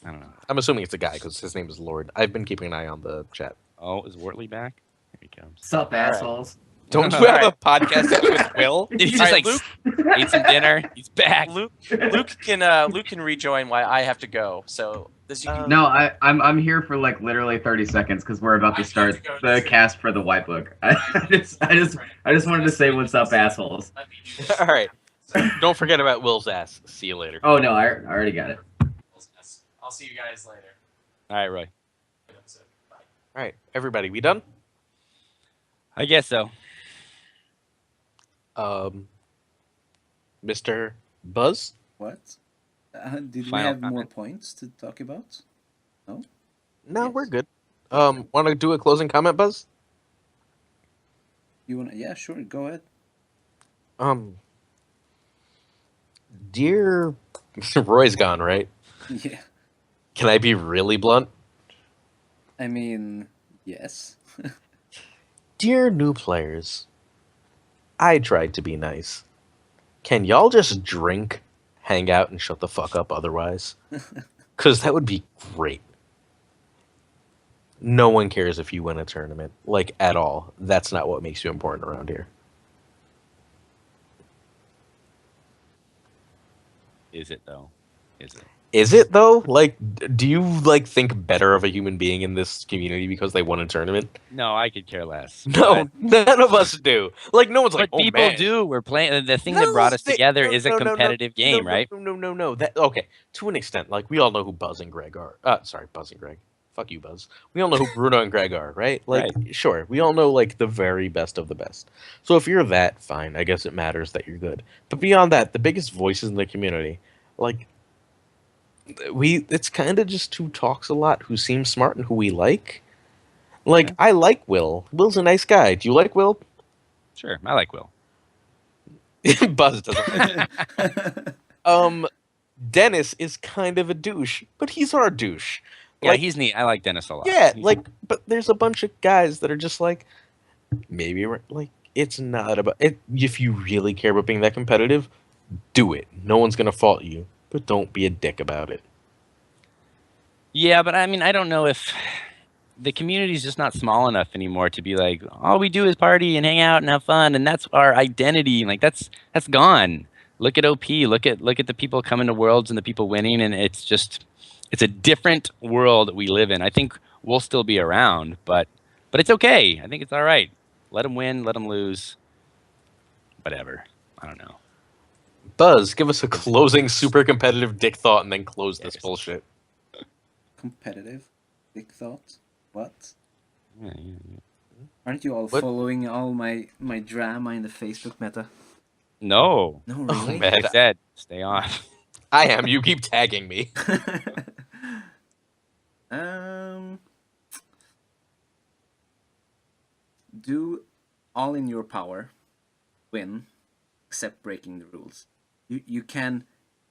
I don't know. I'm assuming it's a guy because his name is Lord. I've been keeping an eye on the chat. Oh, is Wortley back? Here he comes. Sup, assholes? Don't you have a podcast with Will? Did he just like Luke ate some dinner? He's back. Luke can rejoin while I have to go. So this No, I'm here for like literally 30 seconds because we're about to start the cast for the White Book. I just wanted to say what's up, assholes. All right. Don't forget about Will's ass. See you later. Oh no, I already got it. I'll see you guys later. All right, Roy. All right, everybody, we done? I guess so. Mr. Buzz? What? Did we Final have more comment. points to talk about? No? No, Yes. we're good. Want to do a closing comment, Buzz? You want? Yeah, sure. Go ahead. Dear Roy's gone, right? Yeah. Can I be really blunt? I mean, yes. Dear new players, I tried to be nice. Can y'all just drink, hang out, and shut the fuck up otherwise? Because that would be great. No one cares if you win a tournament, like, at all. That's not what makes you important around here. Is it though? Is it? Is it, though? Like, do you, like, think better of a human being in this community because they won a tournament? No, I could care less. No, none of us do. Like, no one's like, But oh, people man. do. We're playing. The thing that brought us together is a competitive game, right? No. That okay, to an extent. Like, we all know who Buzz and Greg are. Sorry, Buzz and Greg. Fuck you, Buzz. We all know who Bruno and Greg are, right? Like, sure, we all know, like, the very best of the best. So if you're that, fine. I guess it matters that you're good. But beyond that, the biggest voices in the community, like, it's kind of just who talks a lot, who seems smart, and who we like. Like, I like Will. Will's a nice guy. Do you like Will? Sure, I like Will. Buzz doesn't. Dennis is kind of a douche, but he's our douche. Yeah, Like, he's neat. I like Dennis a lot. yeah, He's- like, but there's a bunch of guys that are just like, maybe like it's not about it. If you really care about being that competitive, do it. No one's gonna fault you, but don't be a dick about it. yeah, but I mean, I don't know if the community's just not small enough anymore to be like, all we do is party and hang out and have fun, and that's our identity. Like that's gone. Look at OP. Look at the people coming to Worlds and the people winning, and it's a different world we live in. I think we'll still be around, but it's okay. I think it's all right. Let them win. Let them lose. Whatever. I don't know. Buzz, give us a closing super competitive dick thought and then close this Yes. bullshit. Competitive. Big thought. What? Yeah. Aren't you all What? following all my drama in the Facebook meta? No. No, really? man. Like I said, stay off. I am. You keep tagging me. um, do all in your power, win, except breaking the rules. You can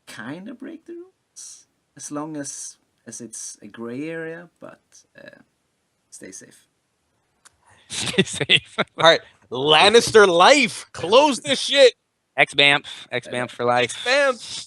kind of break the rules as long as it's a gray area, but stay safe. Stay safe. All right, Lannister life. Close this shit. X-Bamf. X-Bamf for life. Spam.